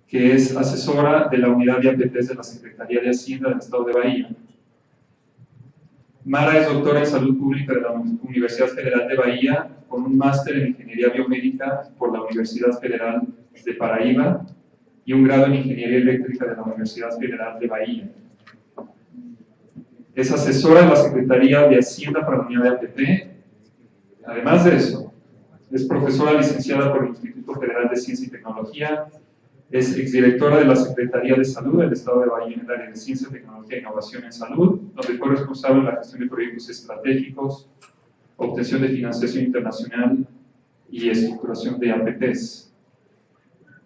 que es asesora de la unidad de APPs de la Secretaría de Hacienda del Estado de Bahía. Mara es doctora en Salud Pública de la Universidad Federal de Bahía, con un máster en Ingeniería Biomédica por la Universidad Federal de Paraíba y un grado en Ingeniería Eléctrica de la Universidad Federal de Bahía. Es asesora de la Secretaría de Hacienda para la unidad de APP. Además de eso, es profesora licenciada por el Instituto Federal de Ciencia y Tecnología, es exdirectora de la Secretaría de Salud del Estado de Bahía en el área de Ciencia, Tecnología e Innovación en Salud, donde fue responsable de la gestión de proyectos estratégicos, obtención de financiación internacional y estructuración de APPs.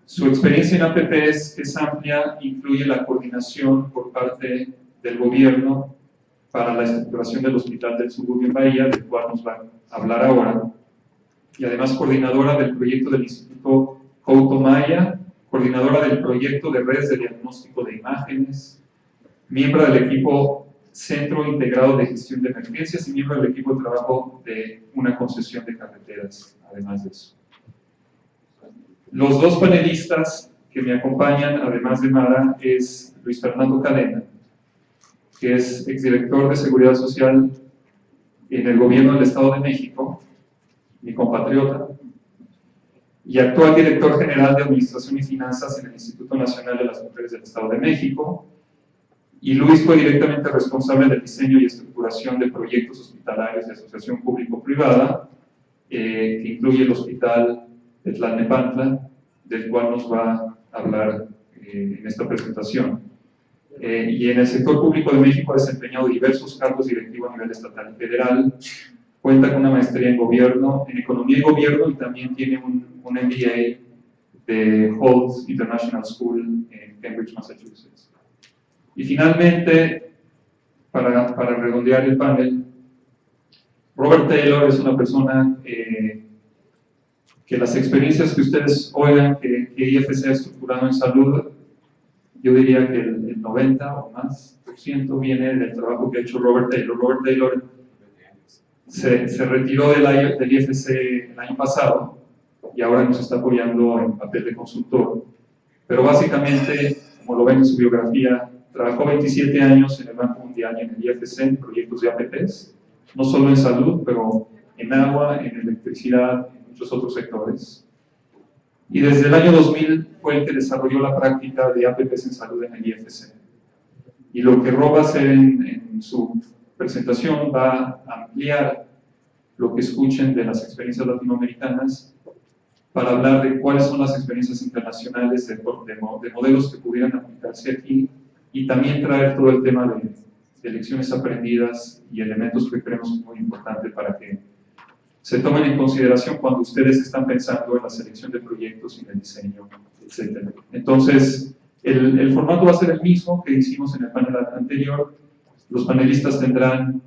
Su experiencia en APPs es amplia, incluye la coordinación por parte del gobierno para la estructuración del Hospital del Suburbio en Bahía, del cual nos va a hablar ahora, y además coordinadora del proyecto del Instituto Couto Maya, coordinadora del proyecto de redes de diagnóstico de imágenes, miembro del equipo Centro Integrado de Gestión de Emergencias y miembro del equipo de trabajo de una concesión de carreteras, además de eso. Los dos panelistas que me acompañan, además de Mara, es Luis Fernando Cadena, que es exdirector de Seguridad Social en el Gobierno del Estado de México, mi compatriota, y actual director general de Administración y Finanzas en el Instituto Nacional de las Mujeres del Estado de México. Y Luis fue directamente responsable del diseño y estructuración de proyectos hospitalarios de asociación público-privada, que incluye el Hospital de Tlalnepantla, del cual nos va a hablar en esta presentación. Y en el sector público de México ha desempeñado diversos cargos directivos a nivel estatal y federal. Cuenta con una maestría en gobierno, en economía y gobierno, y también tiene un MBA de Holt International School en Cambridge, Massachusetts. Y finalmente, para redondear el panel, Robert Taylor es una persona que las experiencias que ustedes oigan que IFC ha estructurado en salud, yo diría que el 90 o más por ciento viene del trabajo que ha hecho Robert Taylor. Robert Taylor se retiró del IFC el año pasado y ahora nos está apoyando en papel de consultor. Pero básicamente, como lo ven en su biografía, trabajó 27 años en el Banco Mundial y en el IFC en proyectos de APPs, no solo en salud, pero en agua, en electricidad, en muchos otros sectores. Y desde el año 2000 fue el que desarrolló la práctica de APPs en salud en el IFC. Y lo que Rob va a hacer en su presentación va a ampliar lo que escuchen de las experiencias latinoamericanas para hablar de cuáles son las experiencias internacionales de modelos que pudieran aplicarse aquí y también traer todo el tema de lecciones aprendidas y elementos que creemos muy importantes para que se tomen en consideración cuando ustedes están pensando en la selección de proyectos y en el diseño, etc. Entonces, el formato va a ser el mismo que hicimos en el panel anterior. Los panelistas tendrán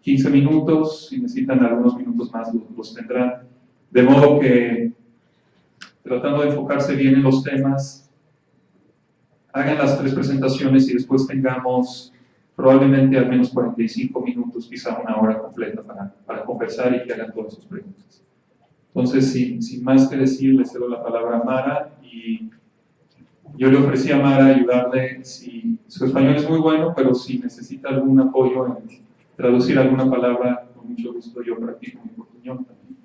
15 minutos, si necesitan algunos minutos más los tendrán, de modo que, tratando de enfocarse bien en los temas, hagan las 3 presentaciones y después tengamos probablemente al menos 45 minutos, quizá una hora completa para conversar y que hagan todas sus preguntas. Entonces, sin más que decir, le cedo la palabra a Mara y yo le ofrecí a Mara ayudarle, si su español es muy bueno, pero si necesita algún apoyo en traducir alguna palabra, con mucho gusto yo practico mi portuñol también.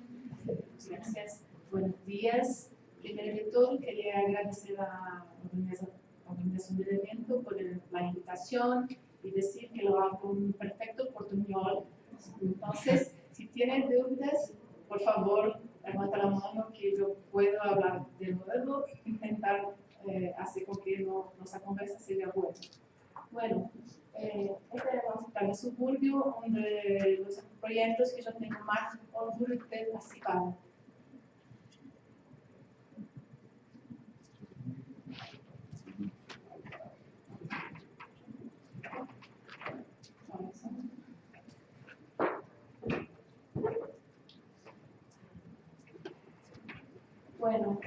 Gracias, buenos días. Primero de todo, quería agradecer a la organización del evento por la invitación y decir que lo hago con un perfecto portuñol. Entonces, si tienen dudas, por favor, levanta la mano que yo puedo hablar de nuevo, intentar hacer con que nuestra conversa sea buena. Bueno, este es el Hospital del Suburbio, uno de los proyectos que yo tengo más orgullo de participar. Bueno,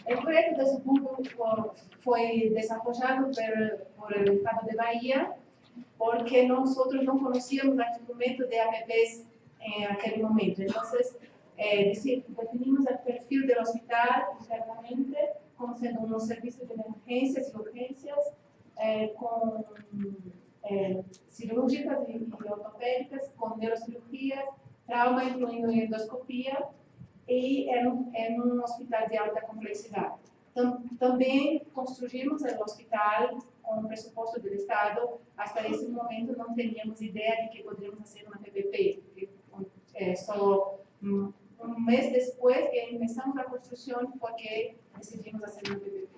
el proyecto de Suburbio fue desarrollado por el Estado de Bahía porque nosotros no conocíamos el instrumento de APPs en aquel momento. Entonces, definimos el perfil del hospital internamente con como sendo um serviço de emergências e urgências com cirúrgicas e ortopédicas, com neurocirurgias, trauma, incluindo endoscopia, e é um hospital de alta complexidade. Também construímos o hospital com o pressuposto do Estado. Até esse momento não teníamos ideia de que poderíamos fazer uma PPP. Só um mês depois que começamos a construção, porque decidimos fazer uma PPP.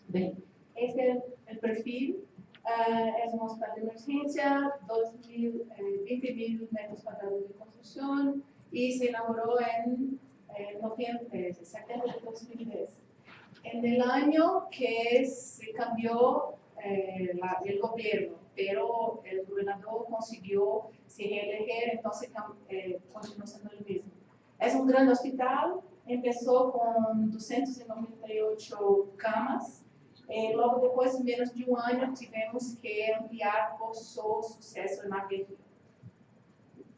Bem, esse é o perfil. É um hospital de emergência, 20.000 metros quadrados de construção, e se inaugurou em setembro de 2010. En el año que se cambió el gobierno, pero el gobernador consiguió se reeleger, entonces continuó siendo el mismo. Es un gran hospital, empezó con 298 camas, logo depois, menos de um ano, tivemos que ampliar por seu sucesso na região.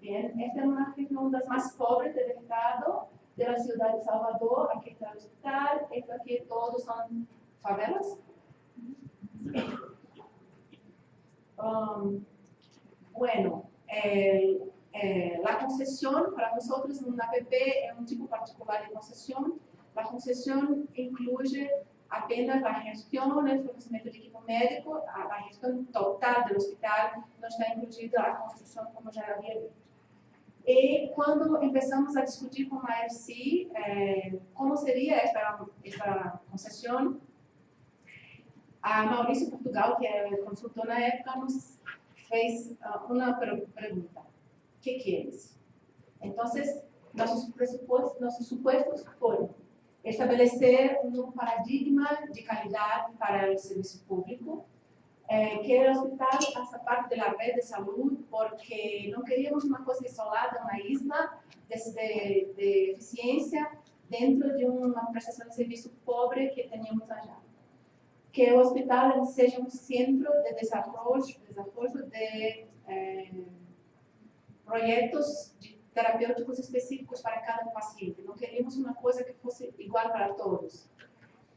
Bien, esta é uma região das mais pobres do estado, da cidade de Salvador. Aqui está o hospital, esto aqui todos são favelas. Bueno, la concesión para nosotros en una APP es un tipo particular de concesión. La concesión incluye apenas la gestión, el fornecimiento de equipo médico, la gestión total del hospital, no está incluida la construcción, como ya había dicho. Y cuando empezamos a discutir con la AFC cómo sería esta concesión, a Maurício Portugal, que era el consultor na época, nos fez uma pergunta: ¿qué quieres? Entonces, nossos supuestos foram estabelecer um paradigma de qualidade para o serviço público, que el hospital faça parte da rede de saúde, porque não queríamos uma coisa isolada, uma isla de eficiência dentro de uma prestação de serviço pobre que tínhamos allá. Que o hospital seja um centro de desenvolvimento de projetos terapêuticos específicos para cada paciente. Não queríamos uma coisa que fosse igual para todos.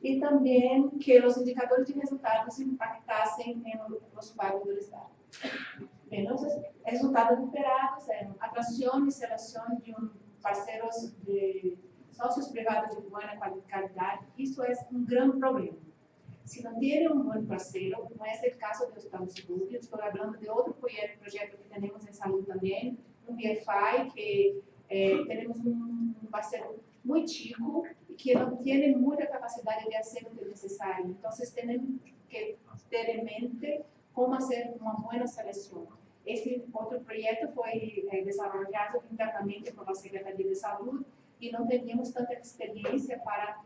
E também que os indicadores de resultados impactassem nos pagos do Estado. Bem, os resultados esperados são atração e seleção de parceiros de sócios privados de boa qualidade. Isso é um grande problema. Se não tem um bom parceiro, como é o caso do Hospital de Saúde, estou falando de outro projeto que temos em saúde também, um BFI, que temos um parceiro muito chico e que não tem muita capacidade de fazer o que é necessário. Então, temos que ter em mente como fazer uma boa seleção. Esse outro projeto foi desenvolvido internamente pela Secretaria de Saúde e não teníamos tanta experiência para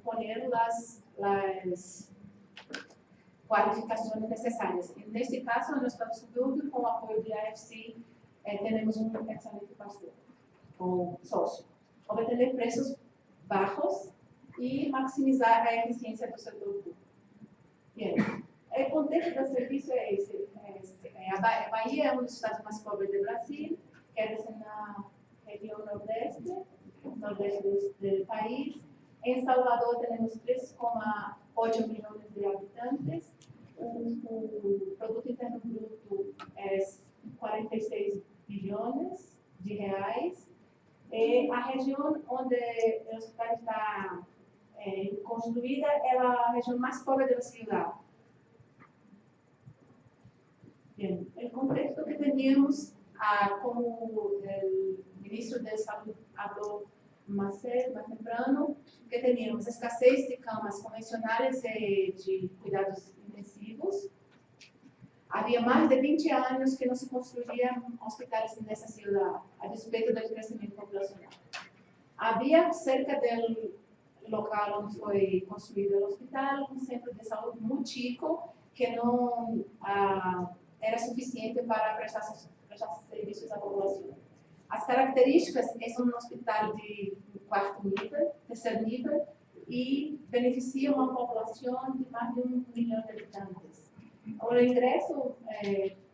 poner las qualificações necessárias. Neste caso, no Hospital de Saúde, com o apoio da AFC, temos um excelente parceiro, ou sócio. Obter preços baixos e maximizar a eficiência do setor público. Bem, o contexto do serviço é esse. A Bahia é um dos estados mais pobres do Brasil, queda-se na região nordeste do país. Em Salvador temos 3,8 milhões de habitantes, o produto interno bruto é 46 bilhões de reais, e a região onde o hospital está construída é a região mais pobre da cidade. Bem, o contexto que teníamos, como o ministro de Saúde falou mais temprano, que teníamos escassez de camas convencionais de cuidados intensivos. Havia mais de 20 anos que não se construíam hospitais nessa cidade, a despeito do crescimento populacional. Havia cerca do local onde foi construído o hospital um centro de saúde muito chico, que não era suficiente para prestar serviços à população. As características é um hospital de quarto nível, terceiro nível, e beneficia uma população de mais de 1 milhão de habitantes. O ingresso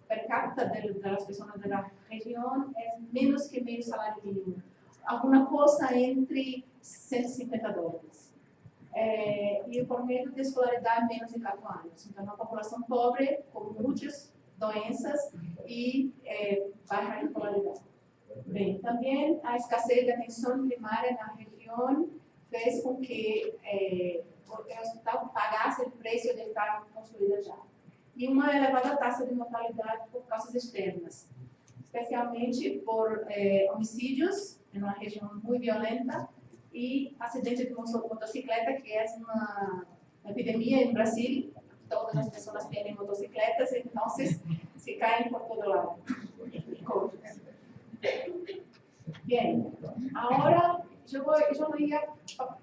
per capita das pessoas da região é menos que meio salário mínimo, alguma coisa entre $150. e por meio de escolaridade menos de 4 anos. Então, uma população pobre com muitas doenças e baixa escolaridade. Bem, também a escassez de atenção primária na região fez com que o hospital pagasse o preço de estar construída já. E uma elevada taxa de mortalidade por causas externas, especialmente por homicídios, em uma região muito violenta, e acidentes de motocicleta, que é uma epidemia em Brasil. Todas as pessoas têm motocicletas, então se caem por todo lado. Bem, agora eu não ia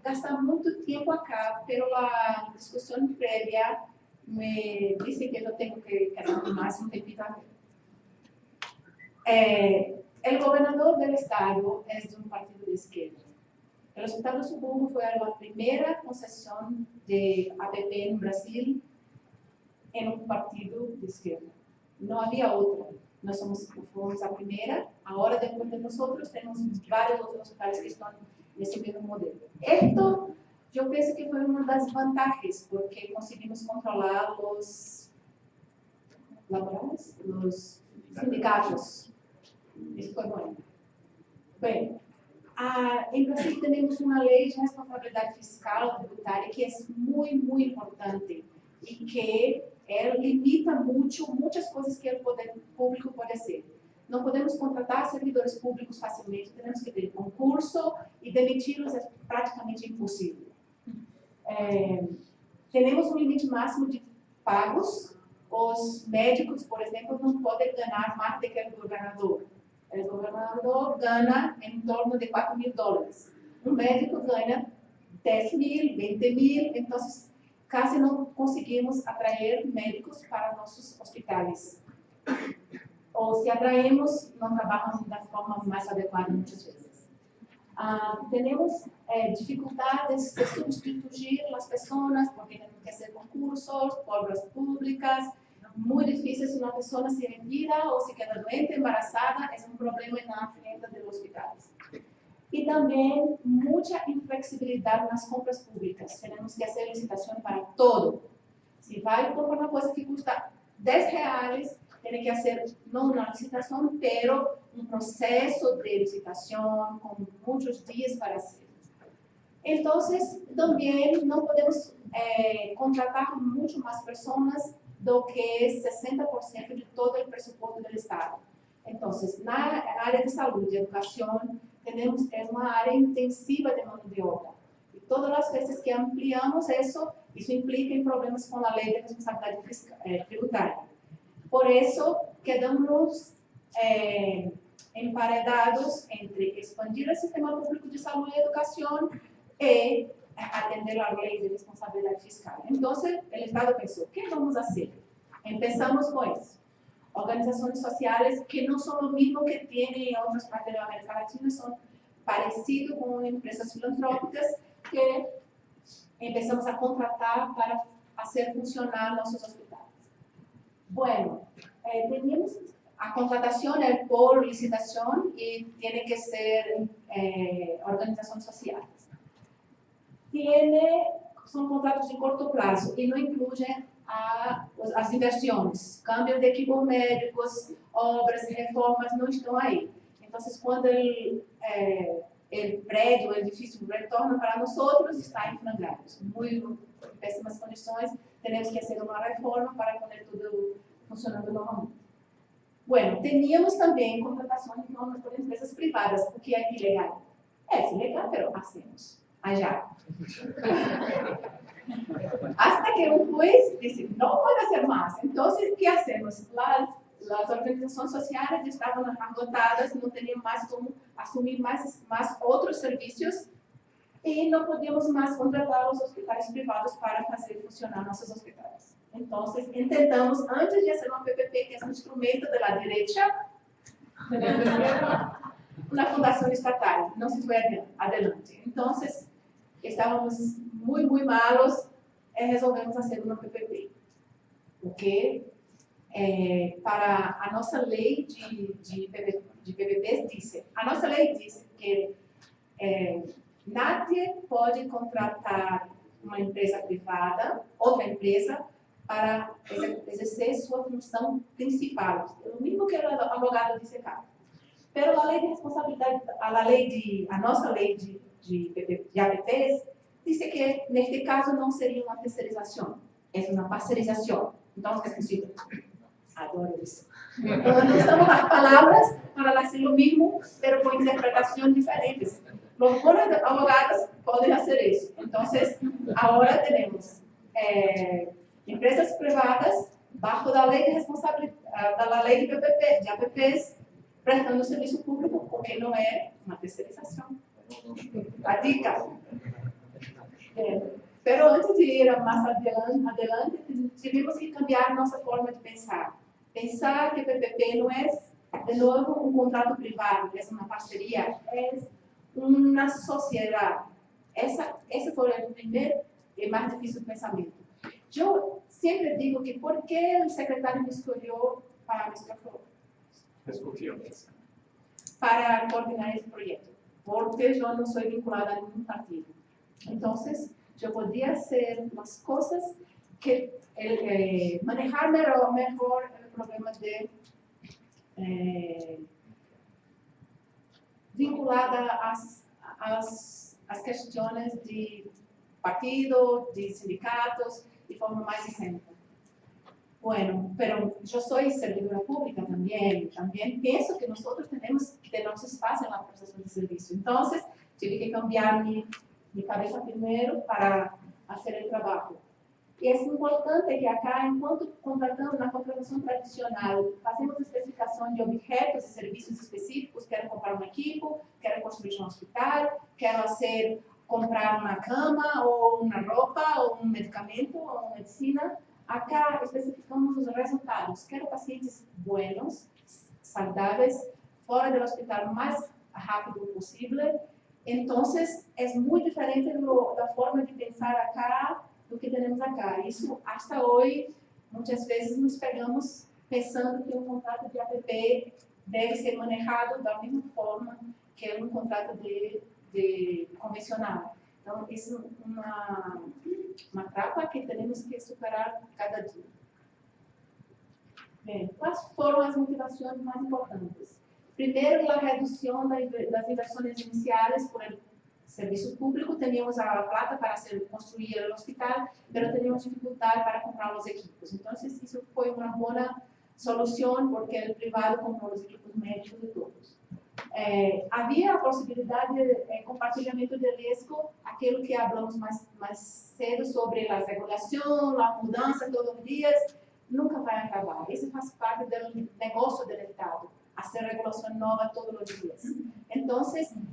gastar muito tempo aqui, pela discussão prévia me disse que eu tenho que quedar mais um tempito aqui. O governador do estado é de um partido de esquerda. O Hospital do Subúrbio foi a primeira concessão de APP no Brasil em um partido de esquerda. Não havia outra. Nós fomos a primeira. Agora, depois de nós outros, temos vários outros hospitais que estão nesse mesmo modelo. Esto, eu penso que foi uma das vantagens, porque conseguimos controlar os laborais, os sindicatos. Isso foi bom. Bem, em Brasil temos uma lei de responsabilidade fiscal tributária que é muito importante e que limita muitas coisas que o poder público pode fazer. Não podemos contratar servidores públicos facilmente, temos que ter concurso e demiti-los é praticamente impossível. Temos um limite máximo de pagos. Os médicos, por exemplo, não podem ganhar mais do que o governador. O governador ganha em torno de $4.000. Um médico ganha 10.000, 20.000, então quase não conseguimos atrair médicos para nossos hospitais. Ou se atraímos, não trabalham da forma mais adequada muitas vezes. Temos dificuldades de substituir as pessoas, porque temos que fazer concursos, obras públicas. Muito difícil se uma pessoa se retira ou se queda doente, embaraçada, é um problema na frente dos hospitais. E também muita inflexibilidade nas compras públicas. Temos que fazer licitação para todo. Se vai comprar uma coisa que custa R$10, tem que fazer não uma licitação, mas um processo de licitação com muitos dias para ser. Então, também não podemos contratar muito mais pessoas do que 60% de todo o pressuposto do Estado. Então, na área de saúde e educação, temos uma área intensiva de mão de obra. E todas as vezes que ampliamos isso implica em problemas com a lei de responsabilidade tributária. Por isso, quedamos emparedados entre expandir o sistema público de saúde e educação e atender a lei de responsabilidade fiscal. Então, o Estado pensou, o que vamos fazer? Empezamos com isso. Organizações sociais que não são o mesmo que tem em outras partes da América Latina, são parecidos com empresas filantrópicas que começamos a contratar para fazer funcionar nossos hospitais. Bueno, teníamos a contratação por licitação e tem que ser organizações sociais. São contratos de curto prazo e não incluem as inversões, câmbio de equipos médicos, obras, reformas, não estão aí. Então, quando o prédio, o edifício retorna para nós outros, está em frangalhos, muito péssimas condições, temos que fazer uma reforma para poder tudo funcionando normalmente. Bueno, teníamos também contratações por empresas privadas, o que é ilegal. É ilegal, mas hacemos. Allá. Hasta que un juez dice, no puede hacer más. Entonces, ¿qué hacemos? Las organizaciones sociales estaban agotadas, no tenían más como asumir más otros servicios y no podíamos más contratar a los hospitales privados para hacer funcionar nuestros hospitales. Entonces, intentamos, antes de hacer una PPP, que es un instrumento de la derecha, una fundación estatal, no se fue adelante. Entonces, estávamos muito malos e resolvemos fazer uma PPP. Porque para a nossa lei de PPPs disse, a nossa lei diz que nadie pode contratar uma empresa privada, outra empresa, para exercer sua função principal. O mesmo que o advogado disse cá. Pero a lei de responsabilidade, a nossa lei de APPs, diz que neste caso não seria uma terceirização, é uma parcerização. Então, o que significa? Adoro isso. Então, usamos as palavras para fazer o mesmo, mas com interpretações diferentes. Os buenos abogados podem fazer isso. Então, agora temos empresas privadas, bajo da lei de responsabilidade, da lei de APPs, prestando serviço público, porque não é uma terceirização. A dica. Pero antes de ir mais adiante, tivemos que cambiar nossa forma de pensar. Pensar que PPP não é, de novo, um contrato privado, é uma parceria, é uma sociedade. Esse foi o primeiro e mais difícil pensamento. Eu sempre digo que por que o secretário me escolheu para coordenar esse projeto? Porque eu não sou vinculada a nenhum partido. Então, eu podia hacer umas coisas que manejar melhor o problema de vinculada às questões de partido, de sindicatos, de forma mais isenta. Bueno, pero eu sou servidora pública também penso que nós temos que ter nosso espaço na prestação de serviço. Então, tive que cambiar minha cabeça primeiro para fazer o trabalho. E é importante que acá, enquanto contratamos na contratação tradicional, fazemos especificação de objetos e serviços específicos, quero comprar um equipo, quero construir um hospital, quero comprar uma cama, ou uma roupa, ou um medicamento, ou uma medicina. Acá especificamos os resultados. Quero pacientes buenos, saudáveis, fora do hospital o mais rápido possível. Então, é muito diferente da forma de pensar acá do que temos acá. Isso, até hoje, muitas vezes nos pegamos pensando que um contrato de APP deve ser manejado da mesma forma que um contrato de convencional. Então, isso é uma trapa que temos que superar cada dia. Bem, quais foram as motivações mais importantes? Primeiro, a redução das inversões iniciais por serviço público. Teníamos a plata para construir o hospital, mas teníamos dificuldade para comprar os equipos. Então, isso foi uma boa solução, porque o privado comprou os equipos médicos de todos. Havia a possibilidade de compartilhamento de risco, aquilo que falamos mais cedo sobre a regulação, a mudança todos os dias, nunca vai acabar. Isso faz parte do negócio do Estado, fazer regulação nova todos os dias. Então,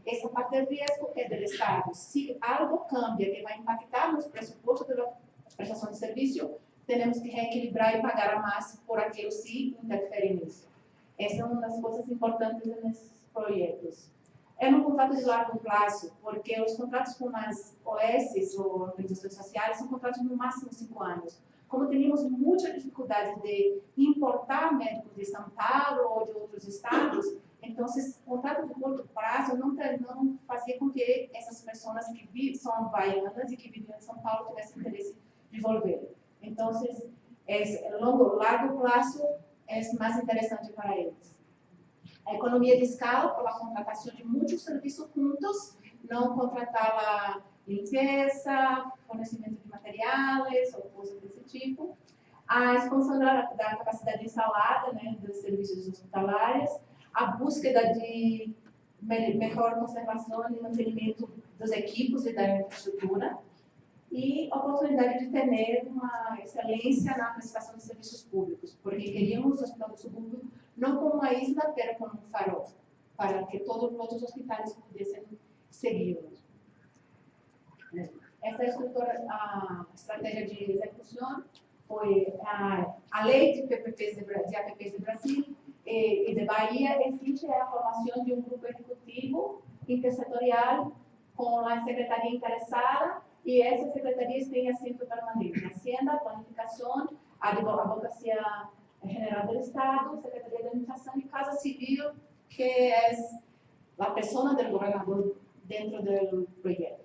essa parte de risco é do Estado. Se algo cambia que vai impactar nos pressupostos da prestação de serviço, temos que reequilibrar e pagar mais por aquilo se interferir nisso. Essa é uma das coisas importantes nesses projetos. É um contrato de largo prazo, porque os contratos com as OS, ou organizações sociais, são contratos no máximo 5 anos. Como teníamos muita dificuldade de importar médicos de São Paulo ou de outros estados, então, esse contrato de curto prazo não fazia com que essas pessoas que são baianas e que vivem em São Paulo tivessem interesse de volver. Então, largo prazo é mais interessante para eles. A economia de escala, pela contratação de muitos serviços juntos, não contratar limpeza, fornecimento de materiais ou coisas desse tipo. A expansão da capacidade instalada, dos serviços hospitalares, a búsqueda de melhor conservação e mantenimento dos equipos e da infraestrutura, e a oportunidade de ter uma excelência na prestação de serviços públicos, porque queríamos o hospital do subúrbio não como uma isla, mas como um farol, para que todos os hospitais pudessem segui-los. Essa a estratégia de execução foi a lei de APPs de Brasil e de Bahia exige a formação de um grupo executivo intersetorial com a secretaria interessada, e essas secretarias têm assento permanente: Hacienda, Planificação, Advocacia General do Estado, Secretaria de Administração e Casa Civil, que é a pessoa do governador dentro do projeto.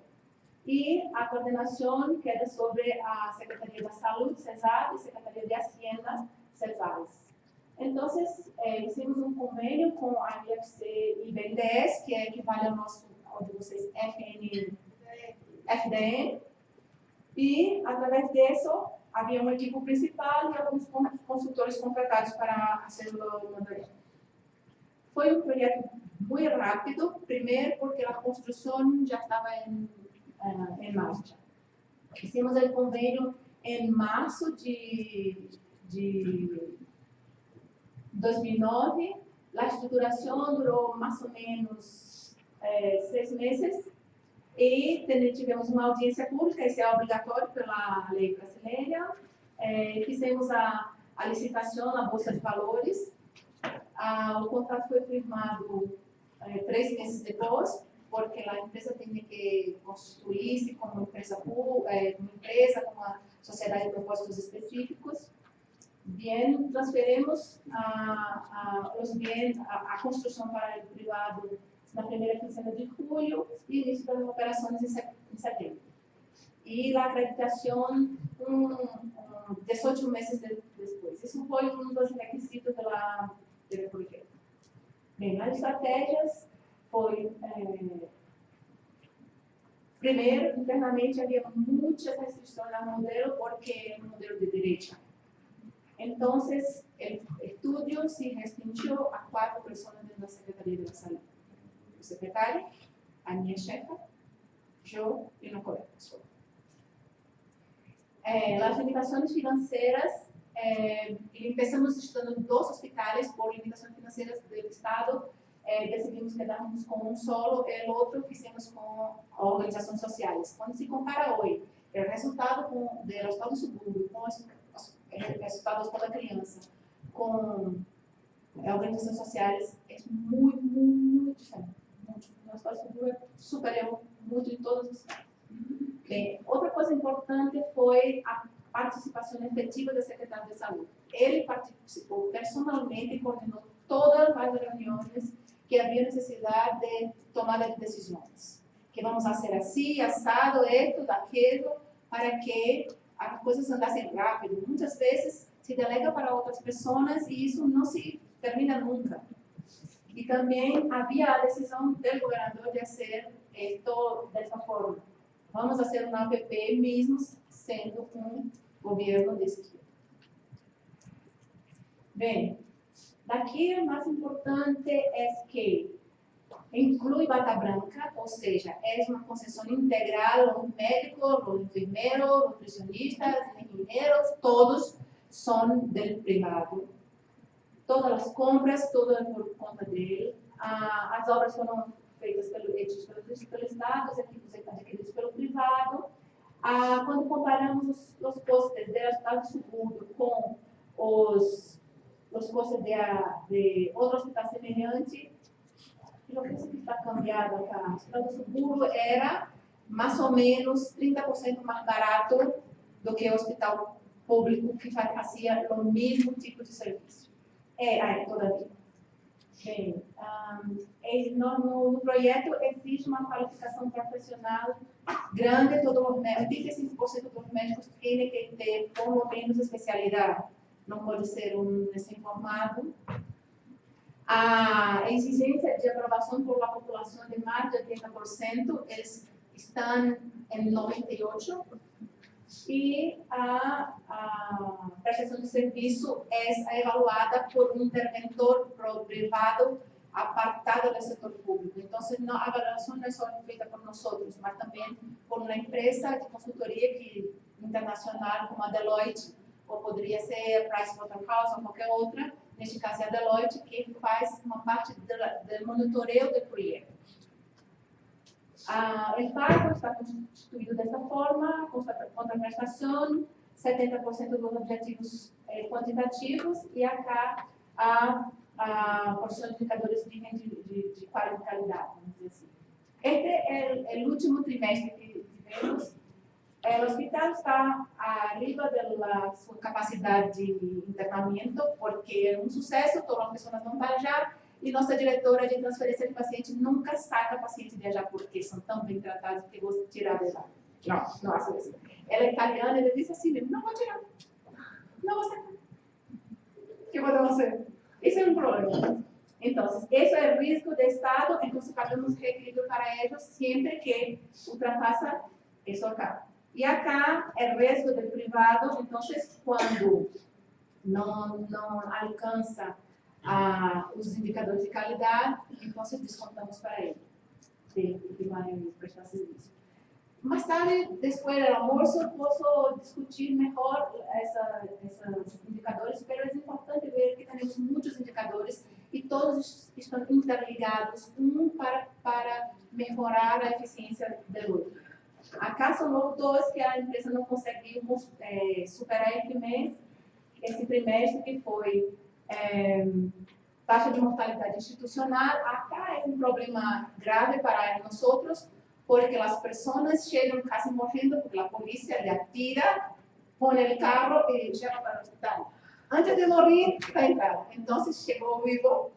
y a coordinación queda sobre a Secretaría de Salud, CESAD, y Secretaría de Hacienda, CESAS. Entonces, hicimos um convênio com a IFC e BNDES, que equivale ao nosso, ao de vocês, FDN, e, através disso, havia uma equipe principal e alguns consultores contratados para fazer o modelo. Foi um projeto muito rápido, primeiro porque a construção já estava em marcha. Hicimos o convênio em março de 2009, a estruturação durou mais ou menos 6 meses e tivemos uma audiência pública, isso é obrigatório pela lei brasileira. Fizemos a licitação na Bolsa de Valores. O contrato foi firmado 3 meses depois, porque a empresa tem que constituir-se como empresa pública, como uma sociedade de propósitos específicos. Bien, transferimos a construção para o privado na primeira quincena de julho e início das operações em setembro. E a acreditação 18 meses depois. Isso foi um dos requisitos do projeto. Bem, as estratégias foi... primeiro, internamente havia muitas restrições no modelo, porque é um modelo de direita. Então, o estudo se restringiu a 4 pessoas dentro da Secretaria da Saúde. O secretário, a minha chefa, eu e uma colega pessoa. As limitações financeiras, começamos estudando 2 hospitais por limitações financeiras do Estado, decidimos quedarmos com um solo, e o outro fizemos com organizações sociais. Quando se compara hoje o resultado do Hospital do Subúrbio com resultados para a criança, com organizações sociais, é muito diferente. O Hospital do Subúrbio superior muito em todos os casos. Bem, outra coisa importante foi a participação efetiva do secretário de Saúde. Ele participou personalmente e coordenou todas as reuniões que havia necessidade de tomada de decisões. Que vamos fazer assim, assado, esto, daquilo, para que as coisas andassem rápido. Muitas vezes se delega para outras pessoas e isso não se termina nunca. E também havia a decisão do governador de fazer isto dessa forma. Vamos fazer uma APP mesmo sendo um governo de esquerda. Bem, daqui o mais importante é que inclui bata branca, ou seja, é uma concessão integral, os médicos, os enfermeiros, os nutricionistas, os engenheiros, todos são do privado. Todas as compras, todas por conta dele. As obras foram feitas pelo Estado, as equipes adquiridas pelo privado. Quando comparamos os custos do Hospital do Subúrbio com os custos de outro hospital semelhante, o que está cambiado aqui, o Hospital do Subúrbio era mais ou menos 30% mais barato do que o hospital público que fazia o mesmo tipo de serviço. Todavia. Bem, no projeto existe uma qualificação profissional grande, 85% dos médicos têm que ter, pelo menos, especialidade. Não pode ser um recém-formado. A exigência de aprovação por a população de mais de 80%, eles estão em 98%. E a prestação de serviço é evaluada por um interventor privado apartado do setor público. Então, a avaliação não é só feita por nós, mas também por uma empresa de consultoria internacional como a Deloitte, ou poderia ser a Pricewaterhouse ou qualquer outra, neste caso é a Deloitte, que faz uma parte do monitoreio do projeto. O pago está constituído dessa forma, contraprestação, 70% dos objetivos quantitativos e acá por seus indicadores de qualidade, vamos dizer assim. Este é o último trimestre que tivemos. O hospital está arriba da sua capacidade de internamento, porque é um sucesso, todas as pessoas vão para allá, e nossa diretora de transferência de paciente nunca saca paciente de allá porque são tão bem tratados que vou tirar de lá. Não, não faço isso. Ela é italiana, ela disse assim, não vou tirar, não vou sacar. O que vou fazer? Esse é um problema. Então, esse é o risco de Estado, então pagamos requerido para eles sempre que ultrapassa isso acá. E acá, o risco do privado, então, quando não alcança os indicadores de qualidade, então descontamos para ele, que vai prestar serviço. Mais tarde, depois do almoço, posso discutir melhor esses indicadores, mas é importante ver que temos muitos indicadores e todos estão interligados para melhorar a eficiência do outro. Acá são dois que a empresa não conseguiu superar esse trimestre, que foi taxa de mortalidade institucional. Acá é um problema grave para nós, porque as pessoas chegam quase morrendo, porque a polícia lhe atira, põe o carro e leva para o hospital. Antes de morrer, está em casa. Então, chegou vivo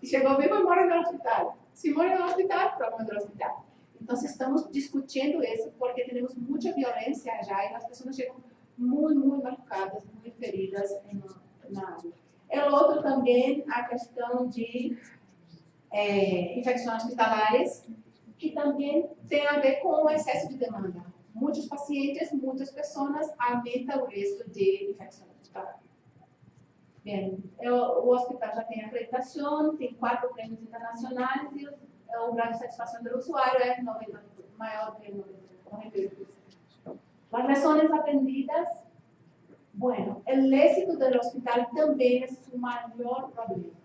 e morre no hospital. Se morre no hospital, problema do hospital. Então, estamos discutindo isso porque temos muita violência já e as pessoas chegam muito machucadas, muito feridas na área. E o outro também, a questão de infecções hospitalares, que também tem a ver com o excesso de demanda. Muitos pacientes, muitas pessoas aumentam o risco de infecção hospitalar. Bem, o hospital já tem acreditação, tem 4 prêmios internacionais e o grau de satisfação do usuário é maior que 98%. As lições aprendidas, bueno, o êxito do hospital também é o maior problema.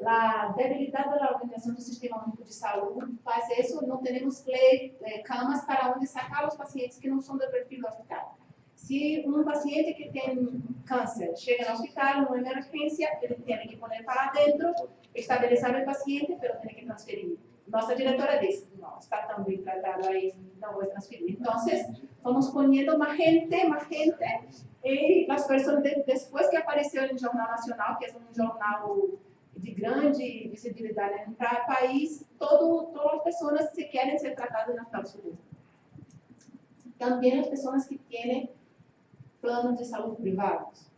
A debilidade da organização do sistema único de saúde faz isso, não temos camas para onde sacar os pacientes que não são do perfil do hospital. Se um paciente que tem câncer chega no hospital, numa emergência, ele tem que pôr para dentro, estabilizar o paciente, mas tem que transferir. Nossa diretora disse, não, está tão bem tratado aí, não vou transferir. Então, vamos poniendo mais gente, e as pessoas, depois que apareceu no Jornal Nacional, que é um jornal de grande visibilidade no país, todas as pessoas que querem ser tratadas na saúde. Também as pessoas que têm planos de saúde privados.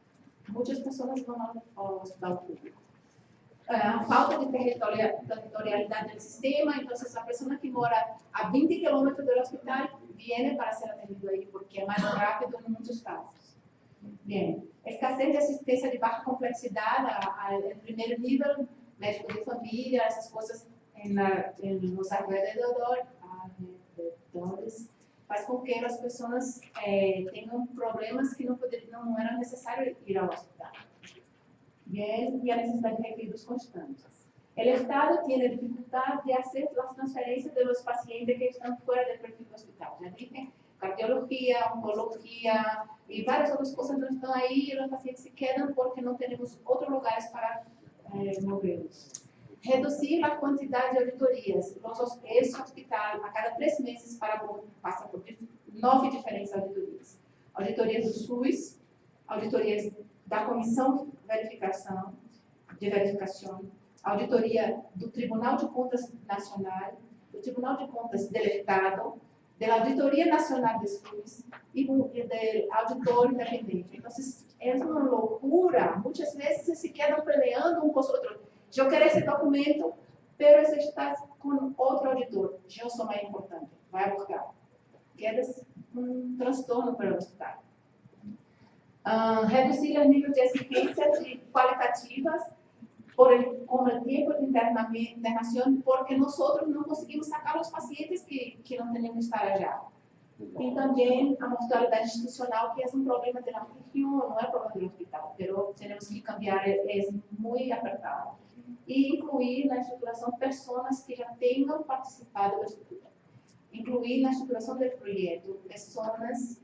Muitas pessoas vão ao hospital público. A falta de territorialidade do sistema, então a pessoa que mora a 20 quilômetros do hospital vem para ser atendido aí, porque é mais rápido em muitos casos. Bem, escassez de assistência de baixa complexidade, em primeiro nível, médico de família, essas coisas nos arredores, faz com que as pessoas tenham problemas que não eram necessários ir ao hospital. Bien, e a necessidade de requeridos constantes. O Estado tem dificuldade de fazer as transferências dos pacientes que estão fora do perfil do hospital. Já disse, cardiologia, oncologia e várias outras coisas não estão aí e os pacientes se quedam porque não temos outros lugares para movê-los. Reduzir a quantidade de auditorias. Esse hospital, a cada 3 meses, passa por 9 diferentes auditorias. Auditorias do SUS, auditorias da Comissão de Verificação, auditoria do Tribunal de Contas Nacional, do Tribunal de Contas do Estado, da Auditoria Nacional de SUS e do auditor independente. Então, é uma loucura. Muitas vezes se quedam peleando um com os outros. Eu quero esse documento, mas você está com outro auditor. Eu sou mais importante. Vai buscar. Quer um transtorno para o hospital. Reduzir o nível de exigências qualitativas com o tempo de internação, porque nós não conseguimos sacar os pacientes que não têm que estar allá. E também a mortalidade institucional, que é um problema da região, não é problema do hospital, mas temos que cambiar, é muito apertado. E incluir na estruturação pessoas que já tenham participado da estrutura. Incluir na estruturação do projeto pessoas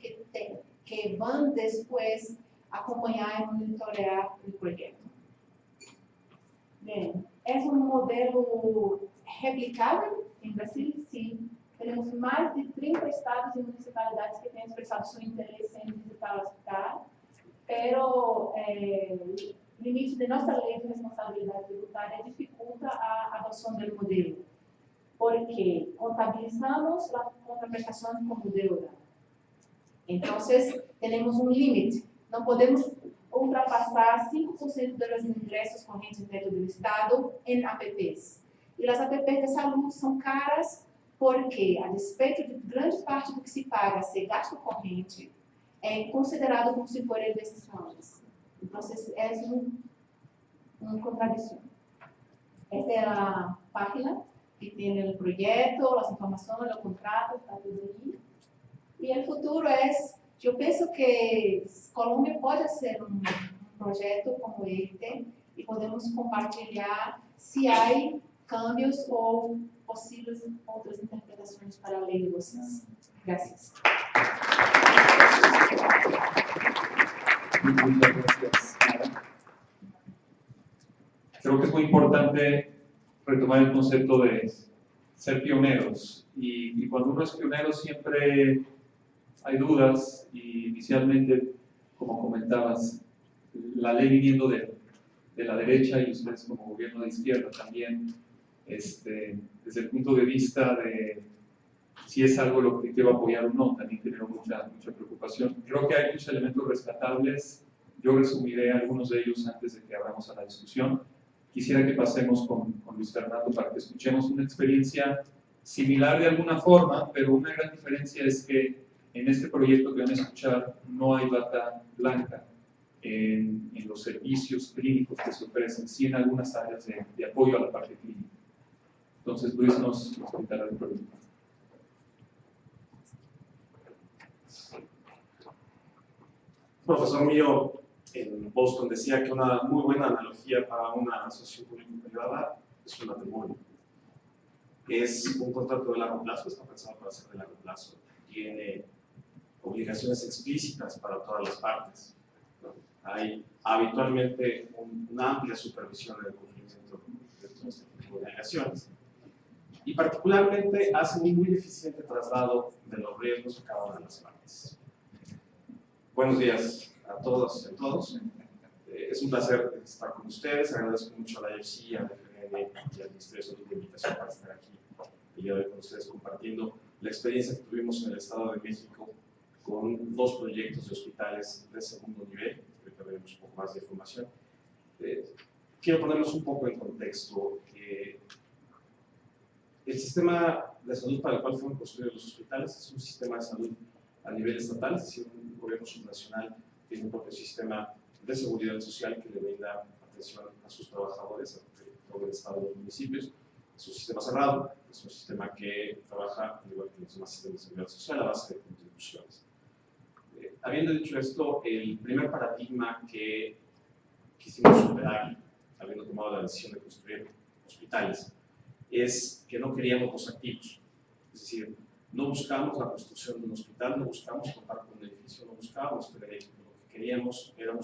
que vão depois acompanhar e monitorar o projeto. Bem, é um modelo replicável em Brasil? Sim. Temos mais de 30 estados e municipalidades que têm expressado seu interesse em visitar o hospital, mas o limite de nossa lei de responsabilidade tributária dificulta dificulta a adopción del modelo, porque contabilizamos la contraprestación como deuda. Entonces, tenemos un límite. No podemos ultrapassar 5% de los ingressos correntes netos do Estado em APPs. E as APPs de saúde são caras porque, a despeito de grande parte do que se paga ser gasto corrente, é considerado como se for investições. Então, é uma contradição. Esta é a página que tem o projeto, as informações, o contrato, está tudo aí. E o futuro é, eu penso que Colômbia pode ser um projeto como este e podemos compartilhar se há cambios ou possíveis outras interpretações para a lei de vocês. Gracias. Muchas gracias. Creo que es muy importante retomar el concepto de ser pioneros. Y cuando uno es pionero siempre hay dudas y inicialmente, como comentabas, la ley viniendo de la derecha y ustedes como gobierno de izquierda también, desde el punto de vista de si es algo lo que va a apoyar o no, también generó mucha preocupación. Creo que hay muchos elementos rescatables. Yo resumiré algunos de ellos antes de que abramos a la discusión. Quisiera que pasemos con Luis Fernando para que escuchemos una experiencia similar de alguna forma, pero una gran diferencia es que en este proyecto que van a escuchar no hay bata blanca en los servicios clínicos que se ofrecen, sí en algunas áreas de apoyo a la parte clínica. Entonces Luis nos contará el proyecto. Profesor mío en Boston decía que una muy buena analogía para una asociación público-privada es un matrimonio. Es un contrato de largo plazo, está pensado para ser de largo plazo, tiene obligaciones explícitas para todas las partes. Hay habitualmente una amplia supervisión del cumplimiento de todas estas obligaciones. Y particularmente hace un muy eficiente traslado de los riesgos a cada una de las partes. Buenos días a todas y a todos. Es un placer estar con ustedes. Agradezco mucho a la IFC, al FGN y al Ministerio de Salud la invitación para estar aquí el día de hoy con ustedes compartiendo la experiencia que tuvimos en el Estado de México con 2 proyectos de hospitales de segundo nivel. Ahorita veremos un poco más de información. Quiero ponernos un poco en contexto. El sistema de salud para el cual fueron construidos los hospitales es un sistema de salud a nivel estatal, es decir, un gobierno subnacional tiene un propio sistema de seguridad social que le brinda atención a sus trabajadores, a todo el estado de los municipios. Es un sistema cerrado, es un sistema que trabaja, al igual que los demás sistemas de seguridad social, a base de contribuciones. Habiendo dicho esto, el primer paradigma que quisimos superar, habiendo tomado la decisión de construir hospitales, es que no queríamos los activos. Es decir, no buscamos la construcción de un hospital, no buscamos contar con un edificio, no buscábamos tener equipo. Lo que queríamos era un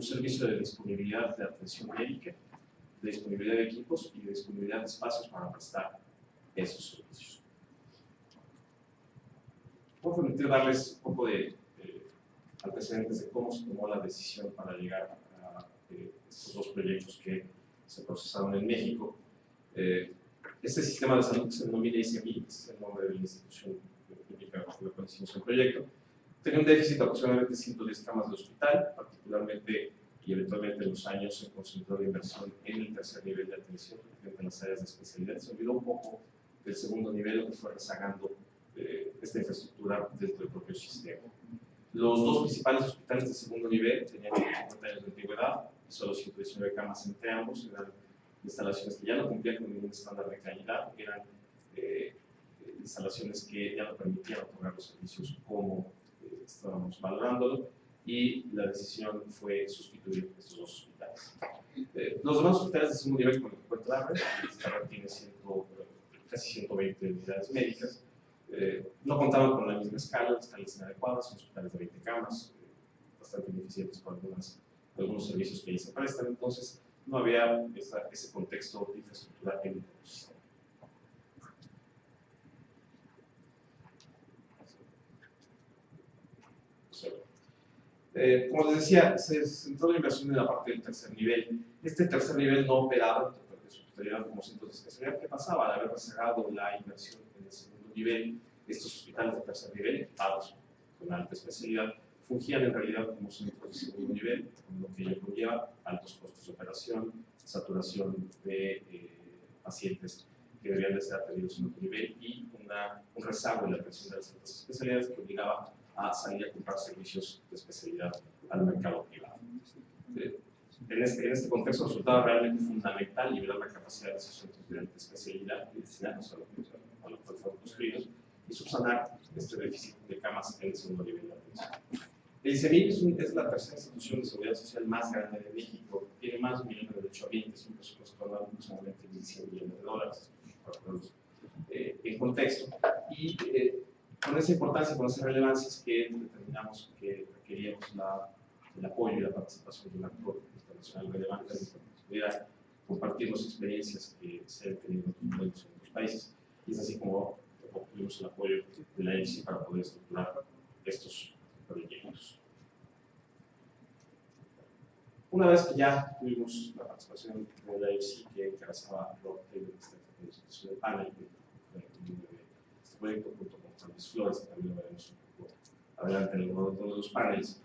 servicio de disponibilidad de atención médica, de disponibilidad de equipos y de disponibilidad de espacios para prestar esos servicios. Voy a permitir darles un poco de antecedentes de cómo se tomó la decisión para llegar a estos 2 proyectos que se procesaron en México. Este sistema de salud que se denomina ICMI, es el nombre de la institución pública con la cual hicimos el proyecto, tenía un déficit de aproximadamente 110 camas de hospital, particularmente y eventualmente en los años se concentró la inversión en el tercer nivel de atención, frente a las áreas de especialidad. Se olvidó un poco del segundo nivel, lo que fue rezagando esta infraestructura dentro del propio sistema. Los 2 principales hospitales de segundo nivel tenían 50 años de antigüedad y solo 119 camas entre ambos. Eran instalaciones que ya no cumplían con ningún estándar de calidad, eran instalaciones que ya no permitían otorgar los servicios como estábamos valorándolo, y la decisión fue sustituir estos 2 hospitales. Los demás hospitales de segundo nivel, como el que cuenta la red, esta red tiene casi 120 unidades médicas, no contaban con la misma escala, escalas inadecuadas, son hospitales de 20 camas, bastante ineficientes para algunos servicios que ahí se prestan. Entonces no había ese contexto de infraestructura en el ecosistema. Como les decía, se centró la inversión en la parte del tercer nivel. Este tercer nivel no operaba en su totalidad como centros de especialidad. ¿Qué pasaba? Al haber rezagado la inversión en el segundo nivel, estos hospitales de tercer nivel, equipados con alta especialidad, fungían en realidad como centros de segundo nivel, con lo que ello conlleva altos costos de operación, saturación de pacientes que debían de ser atendidos en otro nivel y un rezago en la atención de las altas especialidades que obligaba a salir a comprar servicios de especialidad al mercado privado. En este contexto resultaba realmente fundamental liberar la capacidad de esos centros de alta especialidad y destinarlos a lo que fueron construidos y subsanar este déficit de camas en el segundo nivel de atención. El ICEMIC es la tercera institución de seguridad social más grande de México, tiene más de 1.000.000 de es un presupuesto anual de aproximadamente $1.100 millones, para ponerlos en contexto. Y con esa importancia, con esa relevancia, es que determinamos que requeríamos el apoyo y la participación de un actor internacional relevante que pudiera compartirnos experiencias que se han tenido en otros países. Y es así como obtuvimos el apoyo de la EIC para poder estructurar estos proyectos. Una vez que ya tuvimos la participación de la EIC que encabezaba Rob Taylor, que está en el panel, que fue el de este proyecto, junto con Francis Flores, que también lo veremos un poco adelante en alguno de los paneles,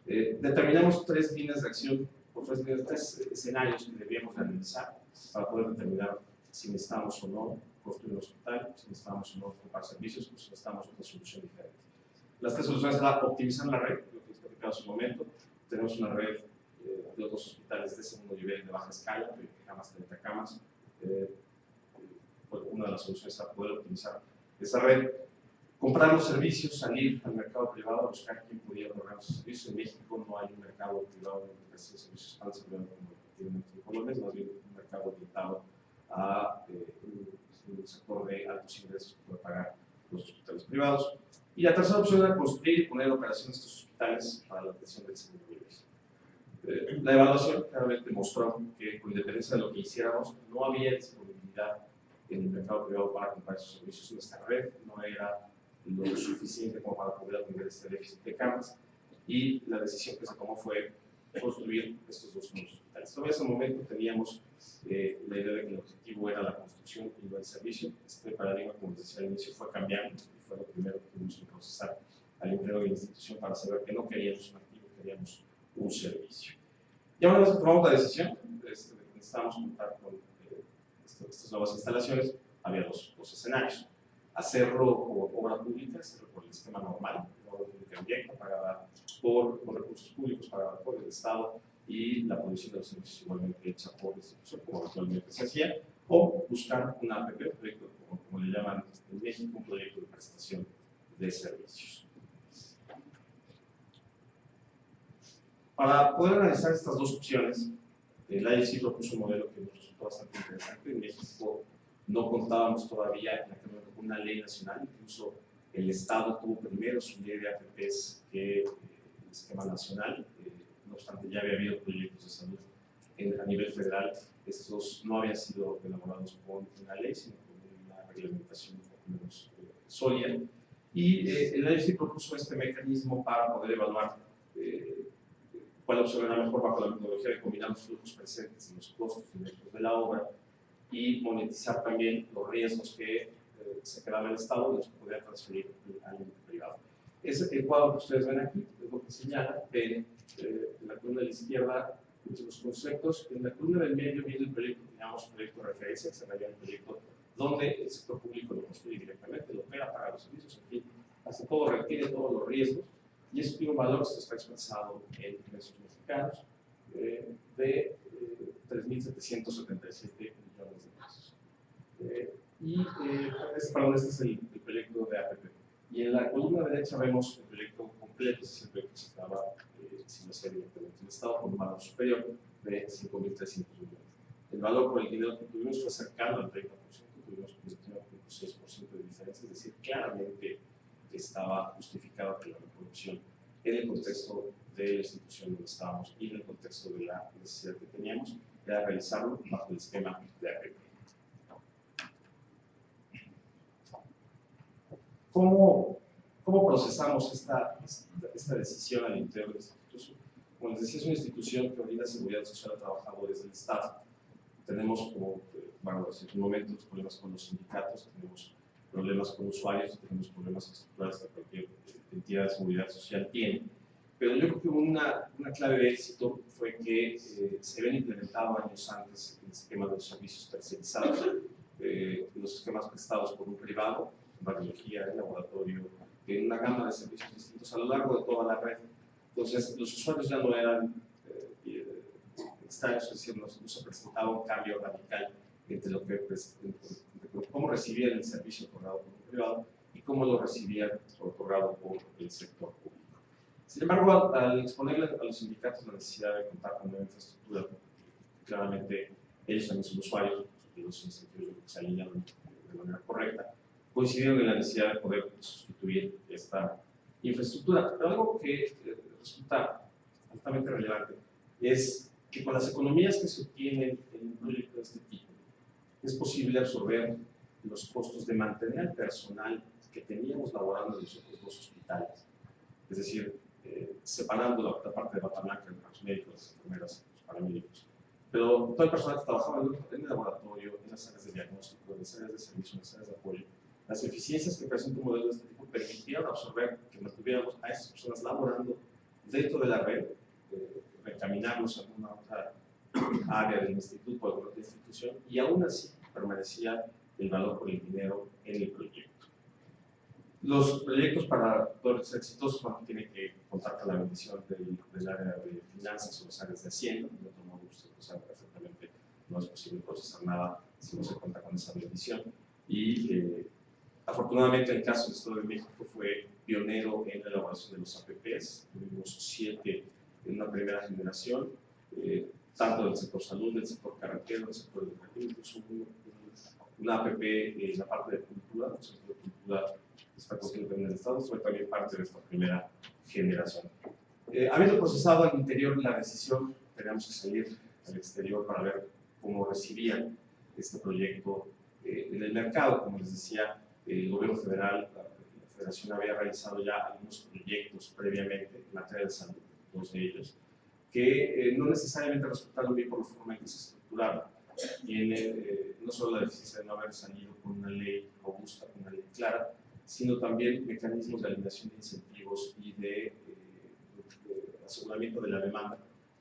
determinamos tres líneas de acción, o tres escenarios que debíamos analizar para poder determinar si necesitamos o no construir un hospital, si necesitamos o no ocupar servicios, o si necesitamos otra solución diferente. Las tres soluciones eran optimizar la red, lo que les platicaba hace un momento. Tenemos una red de otros hospitales de segundo nivel de baja escala, de camas, 30 camas. Una de las soluciones era poder optimizar esa red. Comprar los servicios, salir al mercado privado, buscar quién podía otorgar los servicios. En México no hay un mercado privado de servicios tan desarrollado como tienen en Colombia, más bien un mercado orientado a un sector de altos ingresos que puede pagar los hospitales privados. Y la tercera opción era construir y poner en operación estos hospitales para la atención del segundo nivel. La evaluación claramente mostró que, con independencia de lo que hiciéramos, no había disponibilidad en el mercado privado para comprar esos servicios. Nuestra red no era lo suficiente como para poder atender este déficit de camas, y la decisión que se tomó fue construir estos dos nuevos hospitales. Todavía en ese momento teníamos la idea de que el objetivo era la construcción y no el servicio. Este paradigma, como les decía al inicio, fue cambiando y fue lo primero que tuvimos que procesar al interior de la institución para saber que no queríamos un activo, queríamos un servicio. Ya una vez que tomamos la decisión de que necesitábamos contar con estas nuevas instalaciones, había dos escenarios. Hacerlo por obra pública, hacerlo por el esquema normal, obra pública directa, pagada con recursos públicos, pagada por el Estado, y la provisión de los servicios igualmente hecha por la institución, como actualmente se hacía, o buscar una APP, un proyecto, como le llaman en México, un proyecto de prestación de servicios. Para poder analizar estas dos opciones, la IEC propuso un modelo que nos resultó bastante interesante. En México no contábamos todavía en aquel momento con una ley nacional, incluso el Estado tuvo primero su ley de APPs que el esquema nacional. No obstante, ya había habido proyectos de salud a nivel federal. Estos no habían sido elaborados con una ley, sino con una reglamentación un poco menos sólida. Y el IEC propuso este mecanismo para poder evaluar cuál opción era mejor bajo la metodología de combinar los flujos presentes y los costos directos de la obra, y monetizar también los riesgos que se quedaba el Estado y los podía transferir al privado. El cuadro que ustedes ven aquí es lo que señala. En la columna de la izquierda los conceptos, en la columna del medio viene el proyecto, digamos, proyecto de referencia, que se llama el proyecto donde el sector público lo construye directamente, lo opera, paga los servicios, en fin, hace todo, requiere todos los riesgos, y eso tiene un valor que está expresado en pesos mexicanos de 3.777 millones de pesos. Este es el proyecto de APP. Y en la columna derecha vemos el proyecto completo, ese es el proyecto que se estaba sin hacer directamente el Estado, con un valor superior de 5.300 millones. El valor por el dinero que tuvimos fue cercano al 30%, tuvimos un 29.6% de diferencia, es decir, claramente estaba justificada por la reproducción en el contexto de la institución donde estábamos y en el contexto de la necesidad que teníamos, era realizarlo bajo el esquema de APP. ¿Cómo ¿Cómo procesamos esta decisión al interior del instituto? Como les decía, es una institución que brinda seguridad social a trabajadores del Estado. Tenemos, como, bueno, en un momento, problemas con los sindicatos, tenemos problemas con usuarios, tenemos problemas estructurales que cualquier entidad de seguridad social tiene. Pero yo creo que una clave de éxito fue que se habían implementado años antes el esquema de los servicios tercerizados, los esquemas prestados por un privado, en radiología, en laboratorio, en una gama de servicios distintos a lo largo de toda la red. Entonces, los usuarios ya no eran extraños, es decir, no se presentaba un cambio radical entre lo que cómo recibían el servicio otorgado por un privado y cómo lo recibían otorgado por el sector público. Sin embargo, al exponerle a los sindicatos la necesidad de contar con una infraestructura, claramente ellos también son usuarios, los incentivos que se alinean de manera correcta, coincidieron en la necesidad de poder sustituir esta infraestructura. Pero algo que resulta altamente relevante es que con las economías que se obtienen en un proyecto de este tipo, es posible absorber los costos de mantener al personal que teníamos laborando en los otros dos hospitales. Es decir, separando la parte de bata blanca entre los médicos, las enfermeras, los paramédicos. Pero todo el personal que trabajaba en el laboratorio, en las áreas de diagnóstico, en las áreas de servicio, en las áreas de apoyo, las eficiencias que presenta un modelo de este tipo permitieron absorber que mantuviéramos a esas personas laborando dentro de la red, reencaminarlos a alguna otra área del instituto o alguna otra institución, y aún así permanecía el valor por el dinero en el proyecto. Los proyectos para poder ser exitosos tienen que contar con la bendición del área de finanzas o las áreas de hacienda. De otro modo, ustedes lo saben perfectamente, no es posible procesar nada si no se cuenta con esa bendición. Y afortunadamente el caso del Estado de México fue pionero en la elaboración de los APPs. Tuvimos 7 en una primera generación, tanto del sector salud, del sector carretero, del sector educativo, incluso una APP en la parte de cultura, el sector de cultura está construido en el Estado, fue también parte de esta primera generación. Habiendo procesado al interior la decisión, teníamos que salir al exterior para ver cómo recibían este proyecto en el mercado. Como les decía, el gobierno federal, la federación había realizado ya algunos proyectos previamente en materia de salud, 2 de ellos, que no necesariamente resultaron bien por la forma en que se estructuraron. Tiene no solo la deficiencia de no haber salido con una ley robusta, con una ley clara, sino también mecanismos de alineación de incentivos y de aseguramiento de la demanda,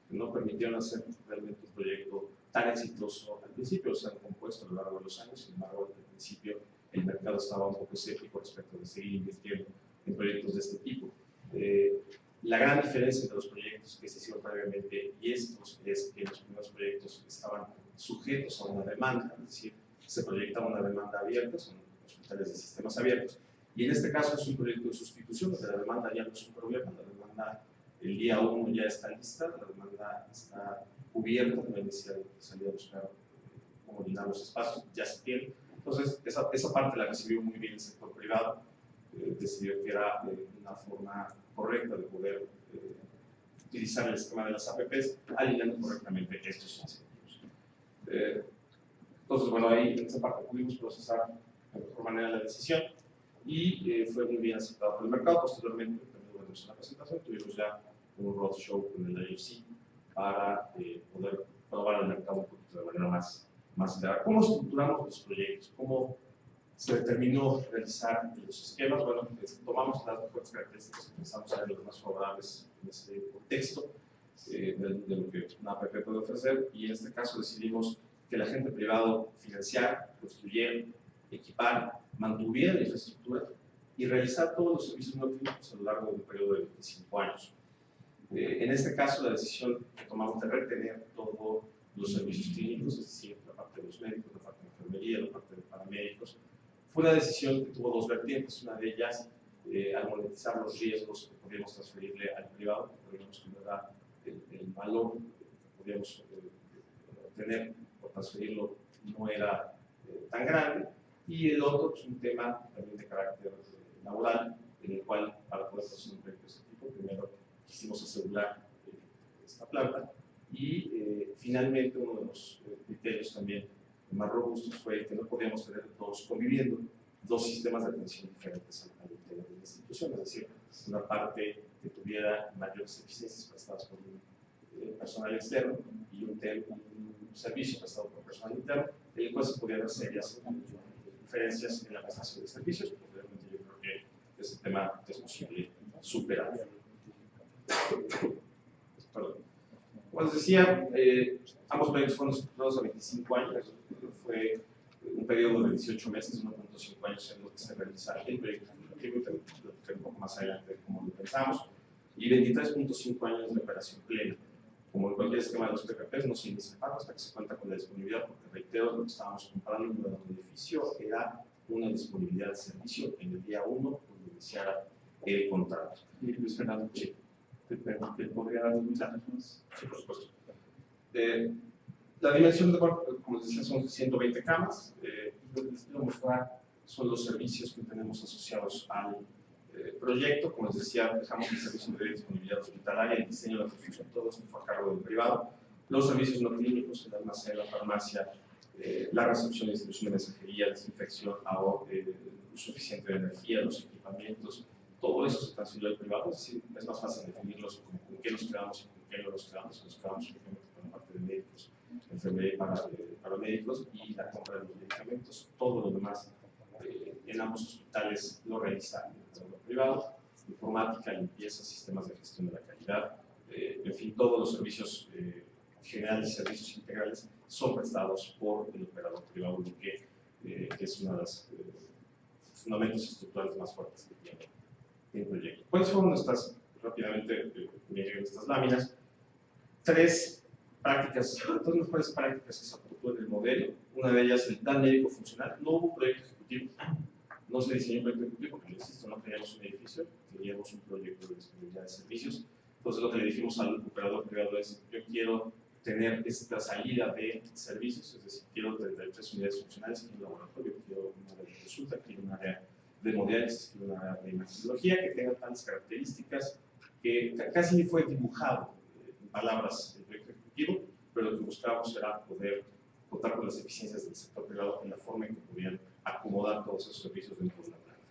que no permitieron hacer realmente un proyecto tan exitoso. Al principio se han compuesto a lo largo de los años, sin embargo, al principio el mercado estaba un poco escéptico respecto de seguir invirtiendo en proyectos de este tipo. La gran diferencia entre los proyectos que se hicieron previamente y estos es que los primeros proyectos estaban sujetos a una demanda, es decir, se proyectaba una demanda abierta, son hospitales de sistemas abiertos, y en este caso es un proyecto de sustitución, donde la demanda ya no es un problema, la demanda el día 1 ya está lista, la demanda está cubierta, no hay necesidad de salir a buscar cómo llenar los espacios, ya se tiene. Entonces, esa parte la recibió muy bien el sector privado, decidió que era una forma correcta de poder utilizar el esquema de las APPs, alineando correctamente estos incentivos. Entonces, bueno, ahí en esa parte pudimos procesar de mejor manera la decisión y fue muy bien aceptado por el mercado. Posteriormente, también en la presentación, tuvimos ya un roadshow con el IFC para poder probar el mercado un poquito de manera más clara. ¿Cómo estructuramos los proyectos? ¿Cómo se determinó realizar los esquemas? Bueno, tomamos las mejores características que pensamos ser las más favorables en ese contexto de lo que una APP puede ofrecer, y en este caso decidimos que el agente privado financiara, construyera, equipara, mantuviera la infraestructura y realizar todos los servicios no clínicos a lo largo de un periodo de 25 años. En este caso, la decisión que tomamos de retener todos los servicios clínicos, es decir, la parte de los médicos, la parte de enfermería, la parte de paramédicos, fue una decisión que tuvo 2 vertientes. Una de ellas, al monetizar los riesgos que podíamos transferirle al privado, creíamos que no era el valor que podíamos obtener por transferirlo no era tan grande, y el otro es un tema también de carácter laboral, en el cual para poder hacer un proyecto de este tipo, primero quisimos asegurar esta planta, y finalmente uno de los criterios también más robustos fue que no podíamos tener todos conviviendo 2 sistemas de atención diferentes al interior de la institución, es decir, una parte que tuviera mayores eficiencias prestadas por un personal externo y un servicio prestado por personal interno, en el cual se podían hacer serias diferencias en la prestación de servicios. Posteriormente yo creo que ese tema es posible superar. Perdón. Como les decía, ambos proyectos fueron estructurados a 25 años. Fue un periodo de 18 meses, 1.5 años en lo que se realiza el proyecto ejecutivo, un poco más adelante de cómo lo pensamos, y 23.5 años de operación plena. Como en cualquier esquema de los PPPs, no se inicia el pago hasta que se cuenta con la disponibilidad, porque reitero, lo que estábamos comprando en un edificio era una disponibilidad de servicio en el día 1 cuando iniciara el contrato. Y Luis Fernando, Sí. te podría dar unos datos más. Sí, por supuesto. La dimensión de cuarto, como les decía, son 120 camas. Y lo que les quiero mostrar son los servicios que tenemos asociados al proyecto. Como les decía, dejamos el servicio de disponibilidad hospitalaria, el diseño de la construcción, todo esto fue a cargo del privado. Los servicios no clínicos, el almacén, la farmacia, la recepción y distribución de mensajería, desinfección, uso eficiente de energía, los equipamientos, todo eso se transfirió al privado. Es decir, es más fácil definirlos con qué nos quedamos y con qué no nos quedamos. Nos quedamos únicamente con la parte de médicos, enfermería y paramédicos y la compra de los medicamentos. Todo lo demás en ambos hospitales lo realiza el privado: informática, limpieza, sistemas de gestión de la calidad, en fin, todos los servicios generales y servicios integrales son prestados por el operador privado, que es uno de los fundamentos estructurales más fuertes que tiene el proyecto. ¿Cuáles fueron nuestras, rápidamente, estas láminas? Tres mejores prácticas que se aplicó en el modelo. Una de ellas, el plan médico funcional. No hubo proyecto ejecutivo, no se diseñó un proyecto ejecutivo porque, insisto, no teníamos un edificio, teníamos un proyecto de disponibilidad de servicios. Entonces, lo que le dijimos al operador privado es: yo quiero tener esta salida de servicios, es decir, quiero 33 unidades funcionales, quiero un laboratorio, quiero un área de consulta, quiero un área de hemodiálisis, quiero un área de imagenología que tenga tantas características que casi fue dibujado en palabras del proyecto ejecutivo, pero lo que buscábamos era poder contar con las eficiencias del sector privado en la forma en que podían acomodar todos esos servicios dentro de la planta.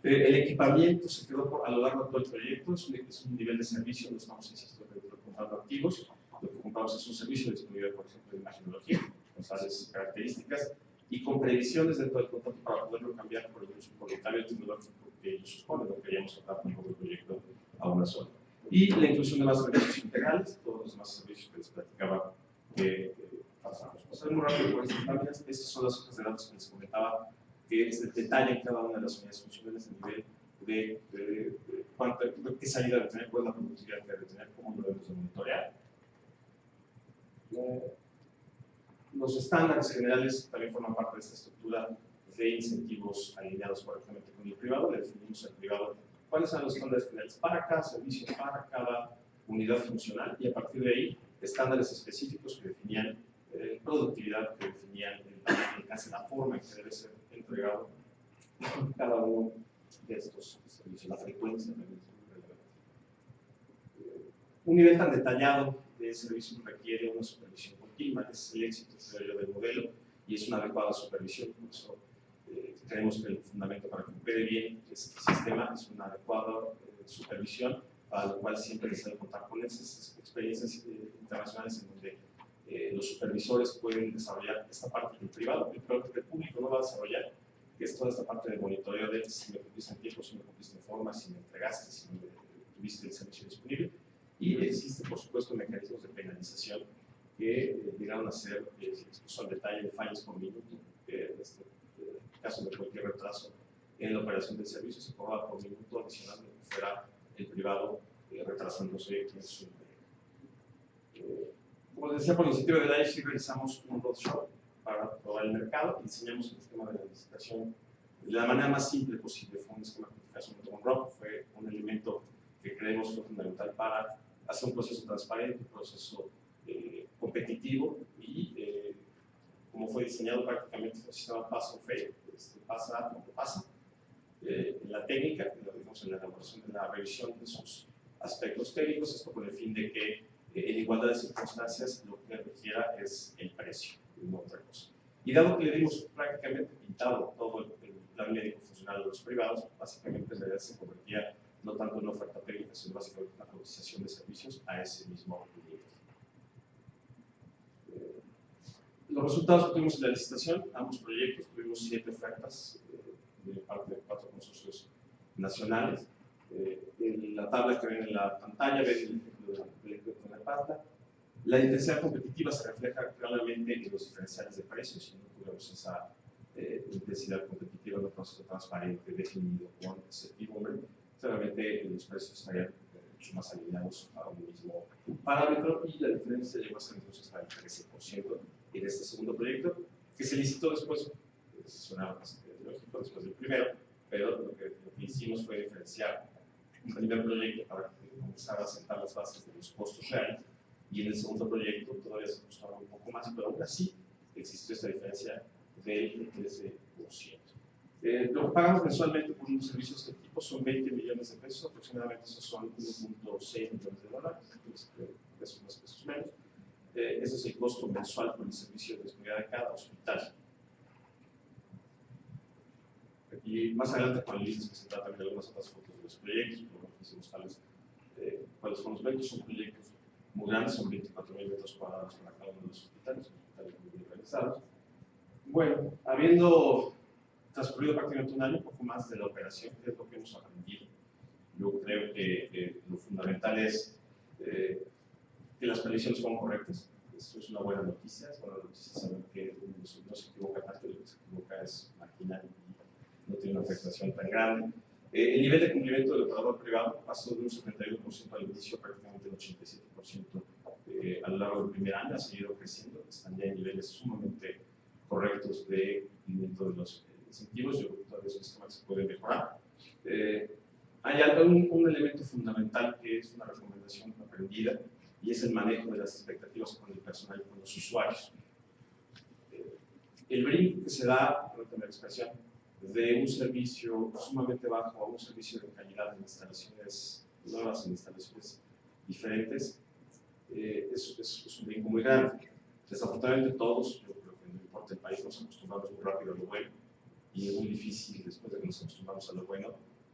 El equipamiento se quedó a lo largo de todo el proyecto, es un nivel de servicio, no estamos, insisto, comprando activos. Lo que compramos es un servicio de disponibilidad, por ejemplo, de imagenología, con tales características, y con previsiones dentro del contrato para poderlo cambiar por el cambio tecnológico que ellos suponen. No queríamos sacar tampoco el proyecto a una sola. Y la inclusión de más servicios integrales, todos los demás servicios que les platicaba que pasamos. Pasar muy rápido por estas láminas. Estas son las hojas de datos que les comentaba, que se detallan cada una de las unidades funcionales a nivel de qué salida debe tener, cuál es la productividad que debe tener, cómo lo debemos de monitorear. Los estándares generales también forman parte de esta estructura de incentivos alineados correctamente con el privado. Le definimos al privado cuáles son los estándares generales para cada servicio, para cada unidad funcional, y a partir de ahí estándares específicos que definían productividad, que definían la forma en que debe ser entregado cada uno de estos servicios, la frecuencia también es muy relevante. Un nivel tan detallado de servicio requiere una supervisión continua. Ese es el éxito del modelo y es una adecuada supervisión. Por eso creemos que el fundamento para que opere bien este sistema es una adecuada supervisión, para lo cual siempre se debe contar con esas experiencias internacionales en donde los supervisores pueden desarrollar esta parte del privado, el público no va a desarrollar, que es toda esta parte de monitoreo de si me cumpliste en tiempo, si me cumpliste en forma, si me entregaste, si me tuviste el servicio disponible. Y existen, por supuesto, mecanismos de penalización que llegaron a ser, al detalle de fallas por minuto, en este caso de cualquier retraso en la operación del servicio se cobraba por minuto adicional de lo que fuera el privado retrasándose en su como les decía, por iniciativa de la sí realizamos un roadshow para probar el mercado y diseñamos el esquema de la licitación de la manera más simple posible. Fue un esquema de planificación de Rock, fue un elemento que creemos fue fundamental para hacer un proceso transparente, un proceso competitivo y como fue diseñado prácticamente el sistema pass and fail, pasa lo que pasa en la técnica, en la elaboración de la revisión de sus aspectos técnicos, esto con el fin de que en igualdad de circunstancias lo que requiera es el precio, no otra cosa. Y dado que le dimos prácticamente pintado todo el plan médico funcional de los privados, básicamente en realidad se convertía no tanto en una oferta técnica, sino básicamente en una cotización de servicios a ese mismo cliente. Los resultados que tuvimos en la licitación, ambos proyectos, tuvimos 7 ofertas de parte de 4 consorcios nacionales. En la tabla que ven en la pantalla, ven el ejemplo del ejemplo de la pasta. La intensidad competitiva se refleja claramente en los diferenciales de precios. Si no tuviéramos esa intensidad competitiva en un proceso transparente, definido, con certidumbre, claramente los precios estarían mucho más alineados a un mismo parámetro, y la diferencia llegó a ser entonces al 13% en este segundo proyecto, que se licitó después, sonaba bastante lógico, después del primero, pero lo que hicimos fue diferenciar un primer proyecto para comenzar a sentar las bases de los costos reales, y en el segundo proyecto todavía se costaba un poco más, pero aún así existe esta diferencia del 13%. Lo que pagamos mensualmente por unos servicios de este tipo son 20 millones de pesos, aproximadamente esos son 1.6 millones de dólares, pesos más, pesos menos. Ese es el costo mensual por el servicio de disponibilidad de cada hospital. Y más adelante con el list presentar también algunas otras fotos de los proyectos, por lo que hicimos tales cuáles son los proyectos. Son proyectos muy grandes, son 24.000 metros cuadrados para cada uno de los hospitales muy bien realizados. Bueno, habiendo transcurrido prácticamente un año, un poco más de la operación, ¿qué es lo que hemos aprendido? Yo creo que lo fundamental es que las previsiones fueron correctas. Esto es una buena noticia. Es buena noticia saber que no se equivoca tanto, lo que se equivoca es marginal y no tiene una afectación tan grande. El nivel de cumplimiento del operador privado pasó de un 71% al inicio prácticamente al 87% a lo largo del primer año. Ha seguido creciendo, están ya en niveles sumamente correctos de cumplimiento de los incentivos. Yo creo que todavía es un sistema que se puede mejorar. Hay un elemento fundamental que es una recomendación aprendida, y es el manejo de las expectativas con el personal y con los usuarios. El brinco que se da, permítame la expresión, de un servicio sumamente bajo a un servicio de calidad en instalaciones nuevas, en instalaciones diferentes, es un brinco muy grande. Desafortunadamente todos, yo creo que no importa el país, nos acostumbramos muy rápido a lo bueno, y es muy difícil, después de que nos acostumbramos a lo bueno,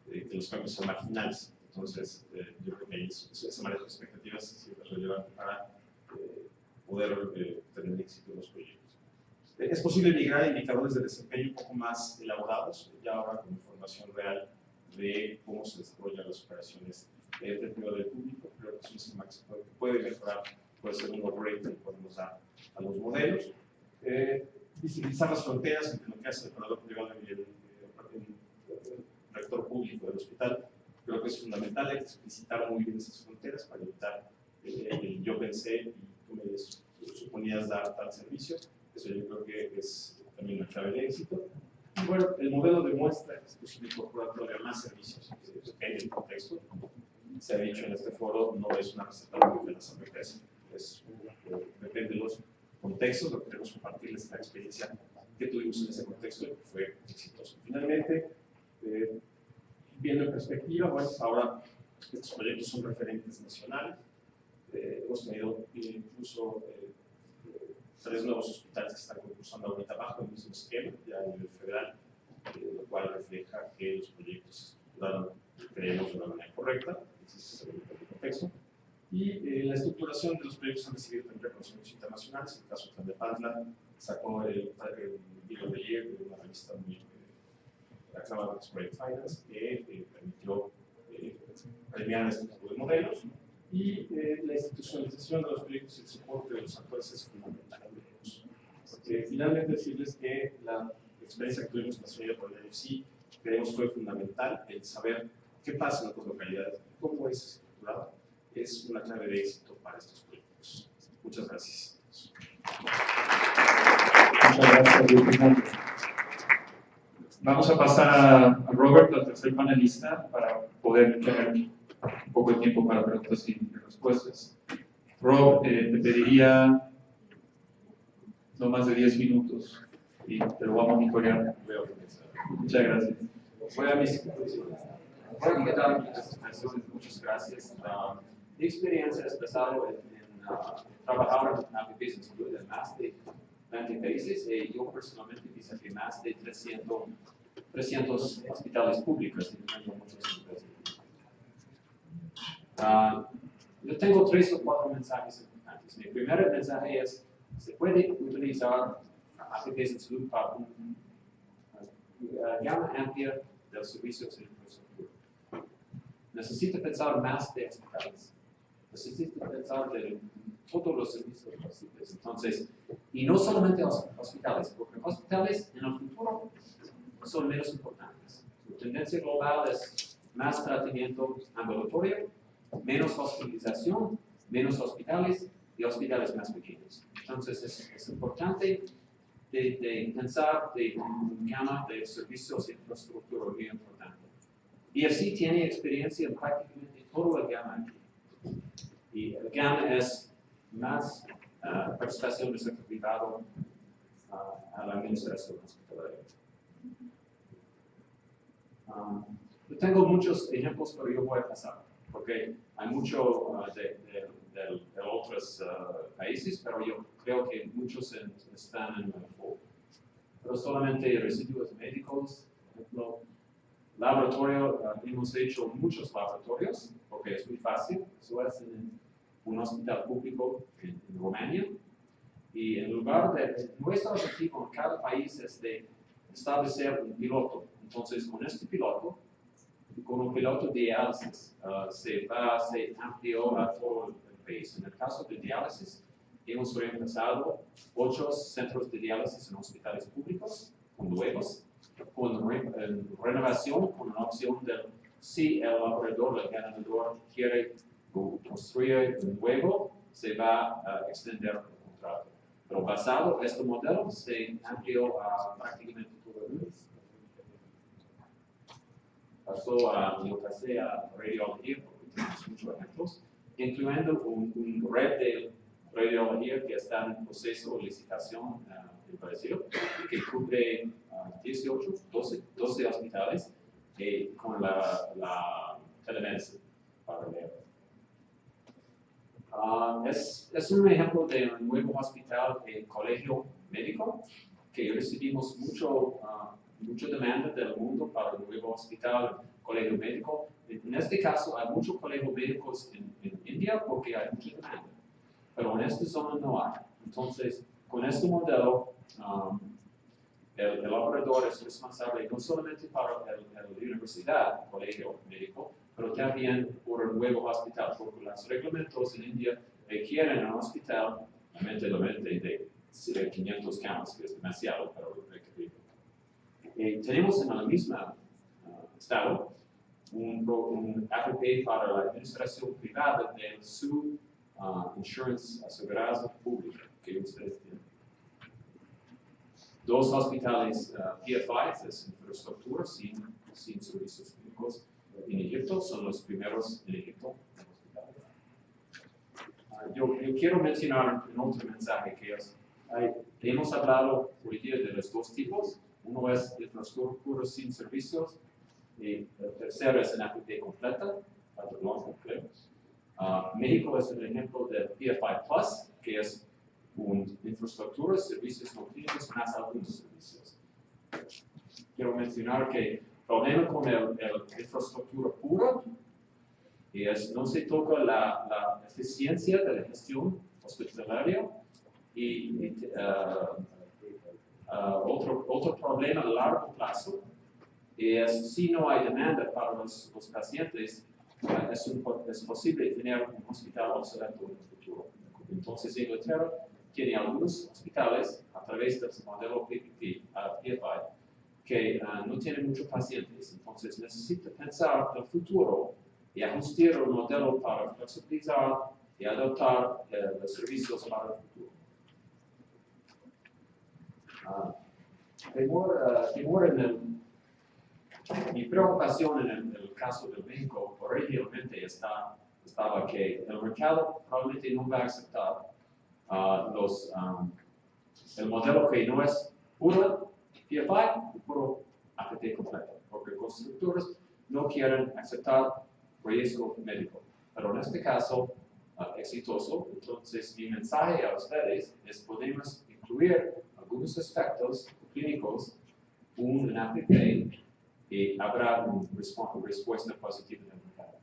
que los cambios sean marginales. Entonces, yo creo que ese manejo de expectativas es relevante para poder tener éxito en los proyectos. Es posible migrar a indicadores de desempeño un poco más elaborados, ya ahora con información real de cómo se desarrollan las operaciones del privado y del público. Creo que es un sistema que se puede mejorar, puede ser un upgrade que podemos dar a los modelos. Visibilizar las fronteras entre lo que hace el operador privado y el rector público del hospital. Creo que es fundamental explicitar muy bien esas fronteras para evitar el yo pensé y tú me suponías dar tal servicio. Eso yo creo que es también una clave de éxito. Y bueno, el modelo demuestra que es posible incorporar todavía más servicios. Depende del contexto. Se ha dicho en este foro, no es una receta de las APPs, depende de los contextos. Lo que queremos compartirles es la experiencia que tuvimos en ese contexto y que fue exitoso. Finalmente, viendo en perspectiva, bueno, ahora estos proyectos son referentes nacionales. Hemos tenido incluso 3 nuevos hospitales que están concursando ahorita bajo el mismo esquema, ya a nivel federal, lo cual refleja que los proyectos se estructuraron, creemos, de una manera correcta. Ese es el contexto. Y la estructuración de los proyectos han recibido también reconocimientos internacionales. En el caso de Tandepantla, sacó el Deal of the Year de una revista muy aclamada, Project Finance, que permitió premiar este tipo de modelos. Y la institucionalización de los proyectos y el soporte de los actores es fundamental. Porque finalmente decirles que la experiencia que tuvimos en la ciudad por el NFC creemos fue fundamental. El saber qué pasa en otras localidades, cómo es estructurado, es una clave de éxito para estos proyectos. Muchas gracias. Muchas gracias. Vamos a pasar a Robert, el tercer panelista, para poder tener un poco de tiempo para preguntas y respuestas. Rob, te pediría no más de 10 minutos y te lo voy a monitorear. Muchas gracias. Bueno, ¿qué tal? Muchas gracias. Mi experiencia es basada en trabajar en APPs en salud en más de 20 países. Yo personalmente visité más de 300 300 hospitales públicos, y tengo muchos empresas. Yo tengo 3 o 4 mensajes importantes. Mi primer mensaje es, se puede utilizar APPs en salud para una gama amplia de servicios de infraestructura. Necesita pensar más de hospitales. Necesita pensar de todos los servicios posibles. Entonces, y no solamente hospitales, porque hospitales en el futuro son menos importantes. La tendencia global es más tratamiento ambulatorio, menos hospitalización, menos hospitales y hospitales más pequeños. Entonces, es importante de pensar de una gama de servicios de infraestructura muy importante. Y así tiene experiencia en prácticamente todo el gama aquí. Y el GAMA es más participación del sector privado a la administración hospitalaria. Yo tengo muchos ejemplos, pero yo voy a pasar, porque hay mucho de otros países, pero yo creo que muchos están en el foco. Pero solamente residuos médicos, por ejemplo, laboratorio, hemos hecho muchos laboratorios, porque es muy fácil, eso es en un hospital público en Rumania, y en lugar de, nuestro objetivo en cada país es de establecer un piloto. Entonces, con este piloto, con un piloto de diálisis, se amplió a todo el país. En el caso de diálisis, hemos reemplazado 8 centros de diálisis en hospitales públicos, con nuevos, con renovación, con una opción de si el operador, el ganador, quiere construir un nuevo, se va a extender el contrato. Pero basado en este modelo, se amplió a prácticamente todo el mundo. Pasó yo pasé a radiología, porque tenemos muchos ejemplos, incluyendo un red de radiología que está en proceso de licitación en Brasil, que cubre 12 hospitales con la telemedicina para ver. Es un ejemplo de un nuevo hospital de colegio médico que recibimos mucha demanda del mundo para un nuevo hospital, colegio médico. En este caso hay muchos colegios médicos en India porque hay mucha demanda, pero en esta zona no hay. Entonces, con este modelo, el operador es responsable no solamente para la universidad, el colegio médico, pero también por el nuevo hospital, porque los reglamentos en India requieren un hospital, lamentablemente, de 500 camas, que es demasiado, pero tenemos en el mismo estado un APP para la administración privada de su insurance asegurada pública que ustedes tienen. 2 hospitales PFI, es infraestructura sin servicios públicos en Egipto, son los primeros en Egipto. Yo quiero mencionar un otro mensaje que es, hemos hablado hoy día de los 2 tipos. Uno es infraestructura sin servicios y el tercero es una APP completa, México es un ejemplo de PFI Plus, que es una infraestructura, servicios no clínicos más algunos servicios. Quiero mencionar que el problema con la infraestructura pura es no se toca la eficiencia de la gestión hospitalaria y otro problema a largo plazo es si no hay demanda para los pacientes, es posible tener un hospital obsoleto en el futuro. Entonces, Inglaterra tiene algunos hospitales a través de su modelo PPP, que no tienen muchos pacientes. Entonces, necesita pensar en el futuro y ajustar el modelo para flexibilizar y adaptar los servicios para el futuro. Mi preocupación en el caso del México originalmente estaba que el mercado probablemente no va a aceptar el modelo que no es puro PFI y puro APP completo, porque constructores no quieren aceptar riesgo médico. Pero en este caso, exitoso, entonces mi mensaje a ustedes es podemos incluir algunos aspectos clínicos un APP y habrá una respuesta positiva del mercado.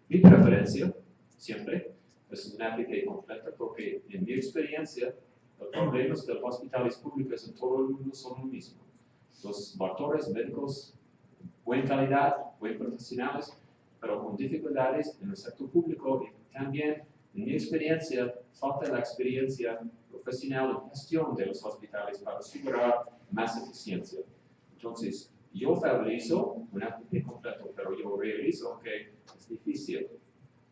Mi preferencia, siempre, es un APP completa porque en mi experiencia, los problemas de los hospitales públicos en todo el mundo son los mismos. Los doctores, médicos, buena calidad, buenos profesionales, pero con dificultades en el sector público y también, en mi experiencia, falta la experiencia profesional en gestión de los hospitales para asegurar más eficiencia. Entonces, yo favorizo un APP completo, pero yo realizo que es difícil.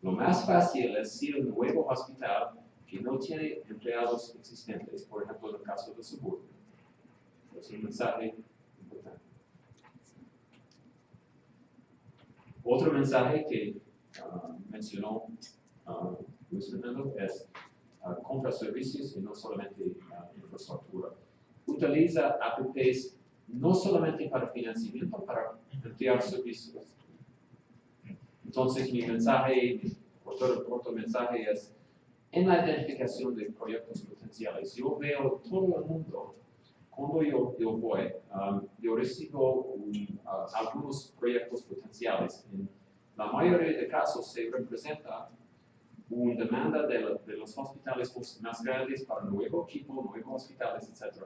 Lo más fácil es ir a un nuevo hospital que no tiene empleados existentes, por ejemplo, en el caso de Suburbia. Es un mensaje importante. Otro mensaje que mencionó Luis Fernando es compra servicios y no solamente infraestructura. Utiliza APPs no solamente para financiamiento, para ampliar servicios. Entonces, mi mensaje, otro mensaje es, en la identificación de proyectos potenciales, yo veo todo el mundo, cuando yo voy, yo recibo algunos proyectos potenciales. En la mayoría de casos se representa una demanda de los hospitales más grandes para nuevo equipo, nuevos hospitales, etc.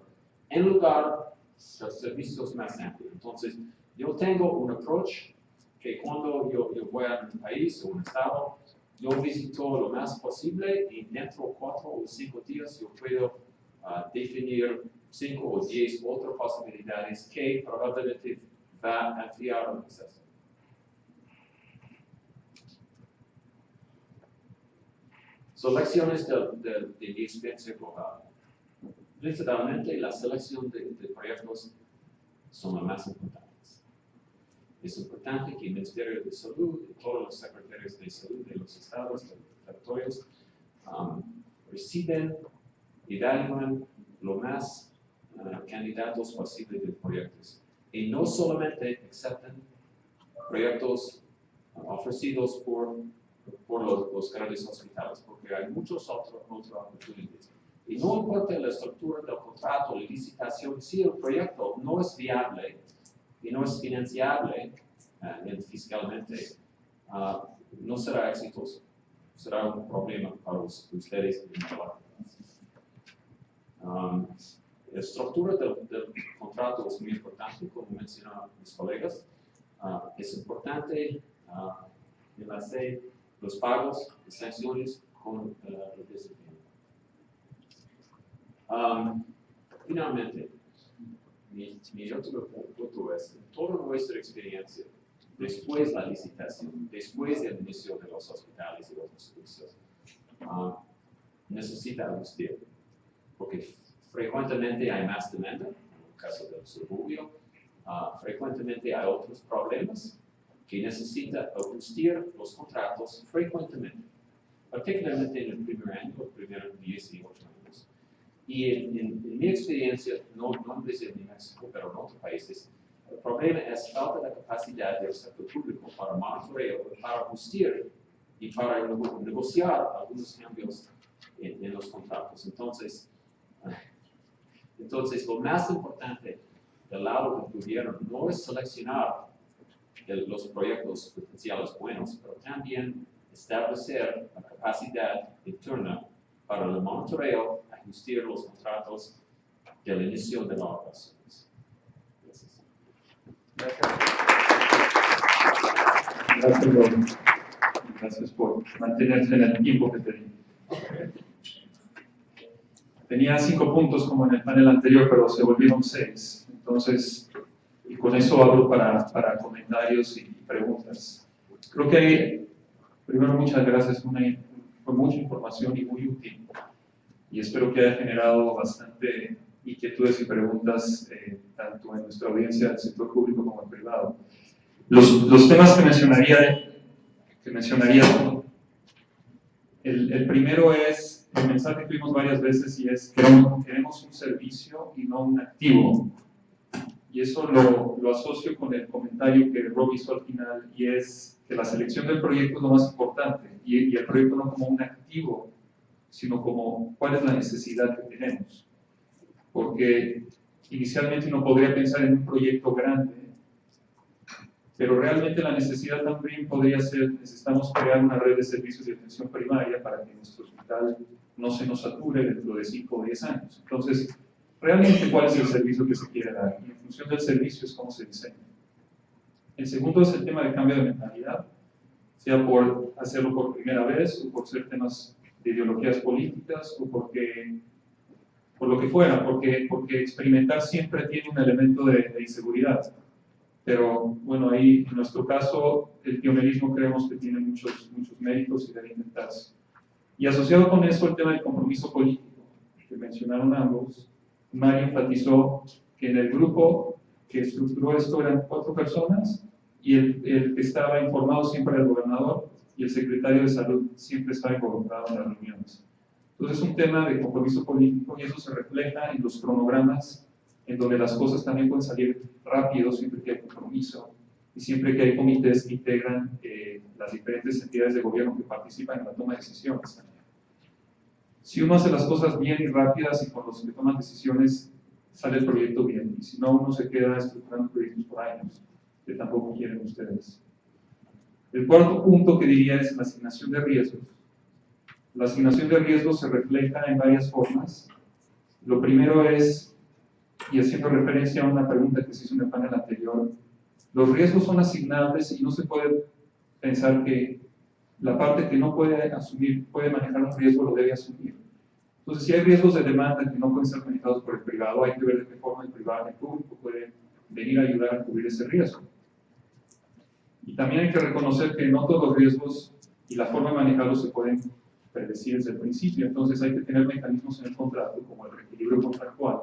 En lugar de servicios más amplios. Entonces, yo tengo un approach que cuando yo voy a un país o un estado, yo visito lo más posible y dentro de 4 o 5 días yo puedo definir 5 o 10 otras posibilidades que probablemente va a ampliar el proceso. Selecciones de mi experiencia global. Principalmente la selección de proyectos son las más importantes. Es importante que el Ministerio de Salud y todos los secretarios de salud de los estados, de los territorios, reciben y evalúan lo más candidatos posibles de proyectos. Y no solamente aceptan proyectos ofrecidos por los grandes hospitales, porque hay muchas otras oportunidades. Y no importa la estructura del contrato, la licitación, si el proyecto no es viable y no es financiable fiscalmente, no será exitoso. Será un problema para ustedes. La estructura del contrato es muy importante, como mencionaron mis colegas. Es importante enlazar los pagos y sanciones con el desempeño. Finalmente, mi otro punto es, en toda nuestra experiencia, después de la licitación, después del inicio de los hospitales y otros servicios, necesita usted, porque frecuentemente hay más demanda, en el caso del suburbio, frecuentemente hay otros problemas que necesita ajustar los contratos frecuentemente, particularmente en el primer año, los primeros 18 años. Y en mi experiencia, no en Brasil ni México, pero en otros países, el problema es falta de capacidad del sector público para monitorear, para ajustar y para negociar algunos cambios en los contratos. Entonces, lo más importante del lado del gobierno no es seleccionar los proyectos potenciales buenos, pero también establecer la capacidad interna para el monitoreo, ajustar los contratos del inicio de las operaciones. Gracias, Rob. Gracias por mantenerse en el tiempo que tenía. Tenía 5 puntos como en el panel anterior, pero se volvieron 6. Entonces, y con eso abro para comentarios y preguntas. Creo que, primero, muchas gracias. Fue mucha información y muy útil. Y espero que haya generado bastante inquietudes y preguntas, tanto en nuestra audiencia del sector público como el privado. Los temas que mencionaría son, el primero es, el mensaje que vimos varias veces, y es que queremos un servicio y no un activo. Y eso lo asocio con el comentario que Rob hizo al final, y es que la selección del proyecto es lo más importante, y el proyecto no como un activo, sino como cuál es la necesidad que tenemos. porque inicialmente uno podría pensar en un proyecto grande, pero realmente la necesidad también podría ser, necesitamos crear una red de servicios de atención primaria para que nuestro hospital no se nos sature dentro de 5 o 10 años. Entonces, realmente, ¿cuál es el servicio que se quiere dar? Y en función del servicio es cómo se diseña. El segundo es el tema de cambio de mentalidad, sea por hacerlo por primera vez, o por ser temas de ideologías políticas, o por lo que fuera, porque experimentar siempre tiene un elemento de inseguridad. Pero bueno, ahí en nuestro caso el pionerismo creemos que tiene muchos méritos y debe intentarse. Y asociado con eso el tema del compromiso político, que mencionaron ambos, Mario enfatizó que en el grupo que estructuró esto eran 4 personas y el que estaba informado siempre era el gobernador y el secretario de salud siempre estaba involucrado en las reuniones. Entonces es un tema de compromiso político y eso se refleja en los cronogramas en donde las cosas también pueden salir rápido siempre que hay compromiso y siempre que hay comités que integran las diferentes entidades de gobierno que participan en la toma de decisiones. Si uno hace las cosas bien y rápidas y con los que toman decisiones, sale el proyecto bien. Y si no, uno se queda estructurando proyectos por años, que tampoco quieren ustedes. El cuarto punto que diría es la asignación de riesgos. La asignación de riesgos se refleja en varias formas. Lo primero es, y haciendo referencia a una pregunta que se hizo en el panel anterior, los riesgos son asignables y no se puede pensar que la parte que no puede asumir, puede manejar un riesgo, lo debe asumir. Entonces, si hay riesgos de demanda que no pueden ser manejados por el privado, hay que ver de qué forma el privado y el público puede venir a ayudar a cubrir ese riesgo. Y también hay que reconocer que no todos los riesgos y la forma de manejarlos se pueden predecir desde el principio. Entonces, hay que tener mecanismos en el contrato, como el reequilibrio contractual,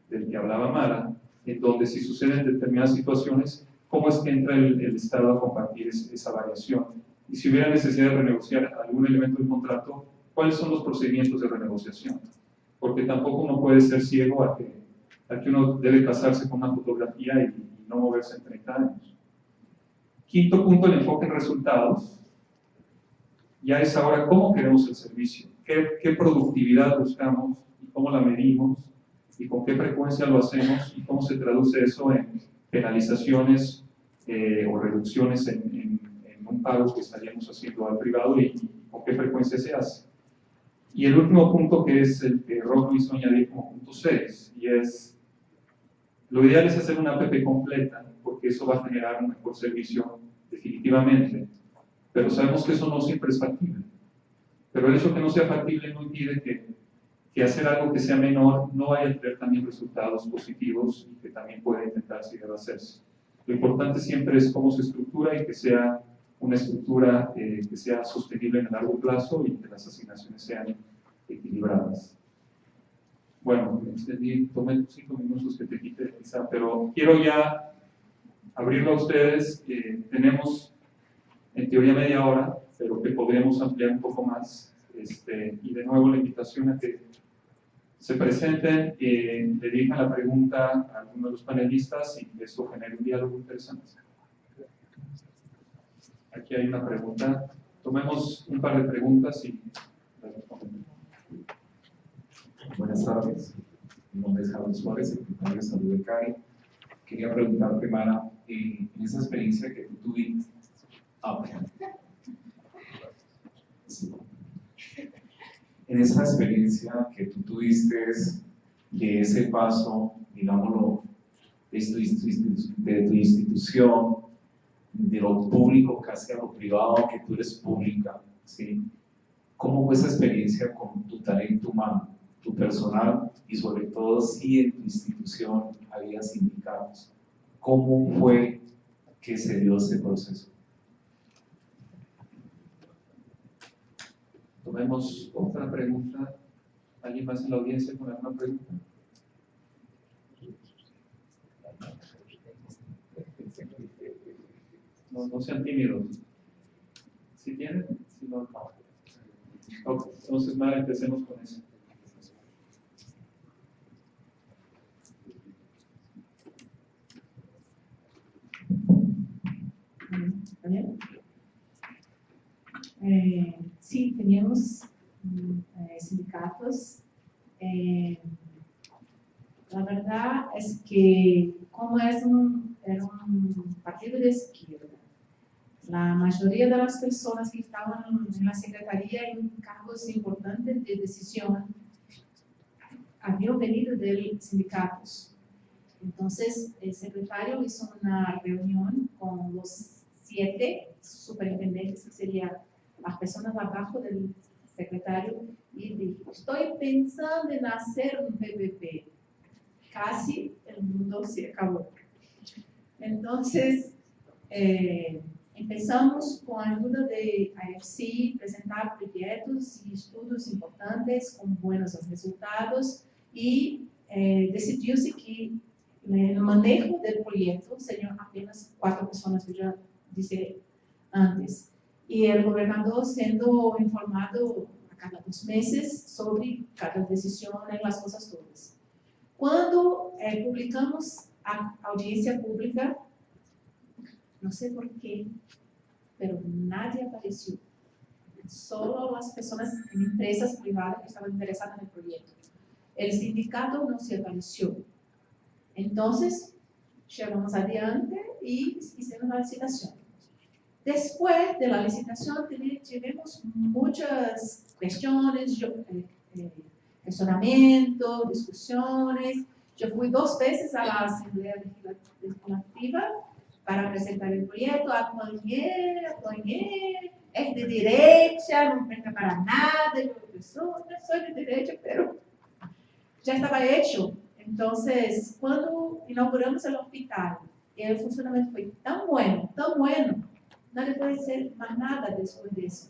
del que hablaba Mara, en donde si suceden determinadas situaciones, ¿cómo es que entra el Estado a compartir esa variación? Y si hubiera necesidad de renegociar algún elemento del contrato, ¿cuáles son los procedimientos de renegociación? Porque tampoco uno puede ser ciego a que uno debe casarse con una fotografía y no moverse en 30 años. Quinto punto, el enfoque en resultados. Ya es ahora cómo queremos el servicio, qué productividad buscamos y cómo la medimos y con qué frecuencia lo hacemos y cómo se traduce eso en penalizaciones o reducciones en un pago que estaríamos haciendo al privado y con qué frecuencia se hace. Y el último punto, que es el que Rob hizo añadir como punto 6, y es, lo ideal es hacer una APP completa, porque eso va a generar un mejor servicio definitivamente, pero sabemos que eso no siempre es factible. Pero el hecho de que no sea factible no impide que hacer algo que sea menor no vaya a tener también resultados positivos y que también pueda intentarse y debe hacerse. Lo importante siempre es cómo se estructura y que sea una estructura que sea sostenible en el largo plazo y que las asignaciones sean equilibradas. Bueno, tomé 5 minutos que te quité quizá, pero quiero ya abrirlo a ustedes. Tenemos en teoría media hora, pero que podríamos ampliar un poco más. Y de nuevo la invitación a que se presenten, le dirijan la pregunta a alguno de los panelistas y esto genere un diálogo interesante. Aquí hay una pregunta. Tomemos un par de preguntas y las respondemos. Buenas tardes. Mi nombre es Carlos Suárez, secretario de Salud de CAE. Quería preguntarte, Mara, en esa experiencia que tú tuviste. Sí. En esa experiencia que tú tuviste de ese paso, digámoslo, de tu institución, de lo público casi a lo privado, que tú eres pública, ¿sí? ¿Cómo fue esa experiencia con tu talento humano, tu personal y sobre todo si en tu institución había sindicatos? ¿Cómo fue que se dio ese proceso? Tomemos otra pregunta. ¿Alguien más en la audiencia con alguna pregunta? No sean tímidos. ¿Sí tienen? Si no, no. Okay. Entonces, Mara, empecemos con eso. ¿Bien? Sí, teníamos sindicatos. La verdad es que como era un partido de izquierda, la mayoría de las personas que estaban en la secretaría en cargos importantes de decisión habían venido de sindicatos. Entonces, el secretario hizo una reunión con los 7 superintendentes, que serían las personas abajo del secretario, y dijo, estoy pensando en hacer un PPP. Casi el mundo se acabó. Entonces, empezamos con ayuda de AFC, presentar proyectos y estudios importantes con buenos resultados, y decidió-se que el manejo del proyecto serían apenas 4 personas, que ya dije antes. Y el gobernador siendo informado a cada 2 meses sobre cada decisión en las cosas todas. Cuando publicamos a audiencia pública, no sé por qué, pero nadie apareció. Solo las personas en empresas privadas que estaban interesadas en el proyecto. El sindicato no se apareció. Entonces, llevamos adiante y hicimos la licitación. Después de la licitación, tuvimos muchas cuestiones, razonamientos, discusiones. Yo fui 2 veces a la Asamblea Legislativa para presentar el proyecto, apoyé, es de derecha, no presta para nada, yo no soy de derecha, pero ya estaba hecho. Entonces, cuando inauguramos el hospital, el funcionamiento fue tan bueno, no le puede ser más nada después de eso.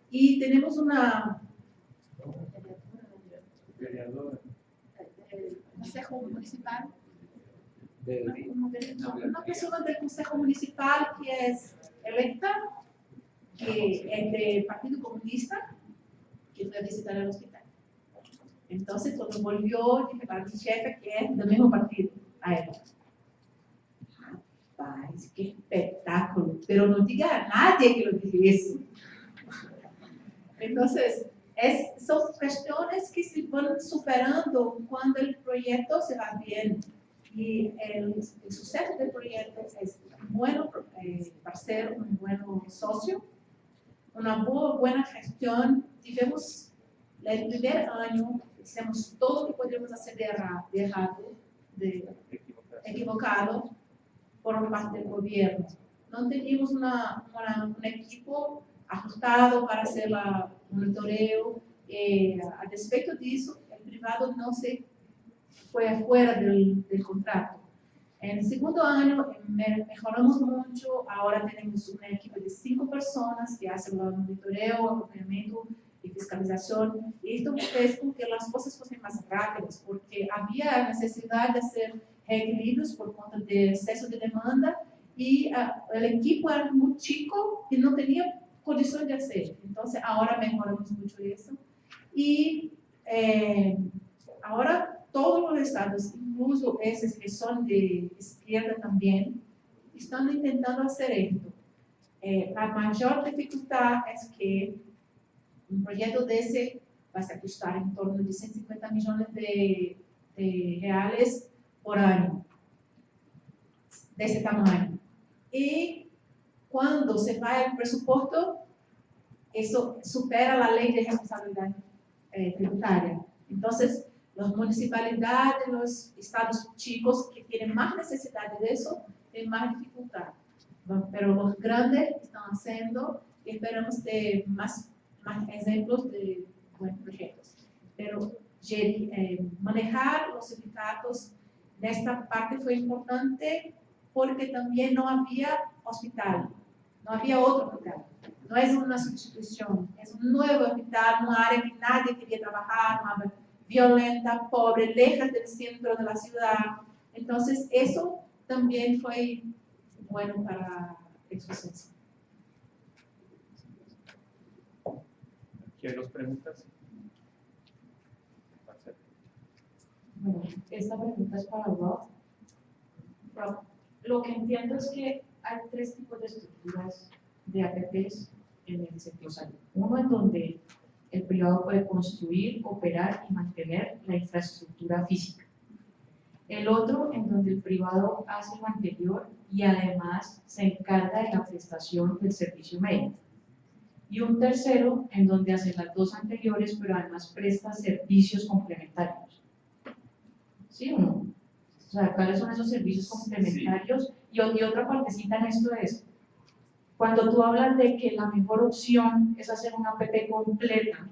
Y tenemos una consejo municipal, una persona del consejo municipal que es electa, que es del Partido Comunista, que fue a visitar el hospital. Entonces, cuando volvió, dije para mi jefe que es del mismo partido, a él. Rapaz, qué espectáculo, pero no diga a nadie que lo dije eso. Entonces, son cuestiones que se van superando cuando el proyecto se va bien. Y el suceso del proyecto es bueno para ser un buen socio, una buena gestión. Tivemos, el primer año, hicimos todo lo que podíamos hacer de equivocado por parte del gobierno. No teníamos un equipo ajustado para hacer el monitoreo. A respecto de eso, el privado no se fue afuera del contrato. En el segundo año mejoramos mucho. Ahora tenemos un equipo de 5 personas que hacen el monitoreo, acompañamiento y fiscalización. Y esto fue con que las cosas fuesen más rápidas, porque había necesidad de hacer requeridos por cuenta del exceso de demanda, y el equipo era muy chico y no tenía condición de hacer. Entonces, ahora mejoramos mucho eso. Y ahora todos los estados, incluso esos que son de izquierda también, están intentando hacer esto. La mayor dificultad es que un proyecto de ese va a costar en torno de 150 millones de reales por año, de ese tamaño. Y cuando se va el presupuesto, eso supera la ley de responsabilidad tributaria. Entonces, las municipalidades, los estados chicos que tienen más necesidad de eso, tienen más dificultad. Pero los grandes están haciendo, y esperamos de más ejemplos de buenos proyectos. Pero manejar los sindicatos de esta parte fue importante, porque también no había hospital, no había otro hospital. No es una sustitución, es un nuevo hospital, una área que nadie quería trabajar, una violenta, pobre, lejos del centro de la ciudad. Entonces, eso también fue bueno para el suceso. ¿Quieren las preguntas? Bueno, esta pregunta es para Rob. Rob, lo que entiendo es que hay 3 tipos de estructuras de APPs en el sector salud. Uno en donde el privado puede construir, operar y mantener la infraestructura física. El otro en donde el privado hace lo anterior y además se encarga de la prestación del servicio médico. Y un tercero en donde hace las dos anteriores, pero además presta servicios complementarios. ¿Sí o no? O sea, ¿cuáles son esos servicios complementarios? Y otra partecita en esto es, cuando tú hablas de que la mejor opción es hacer una APP completa,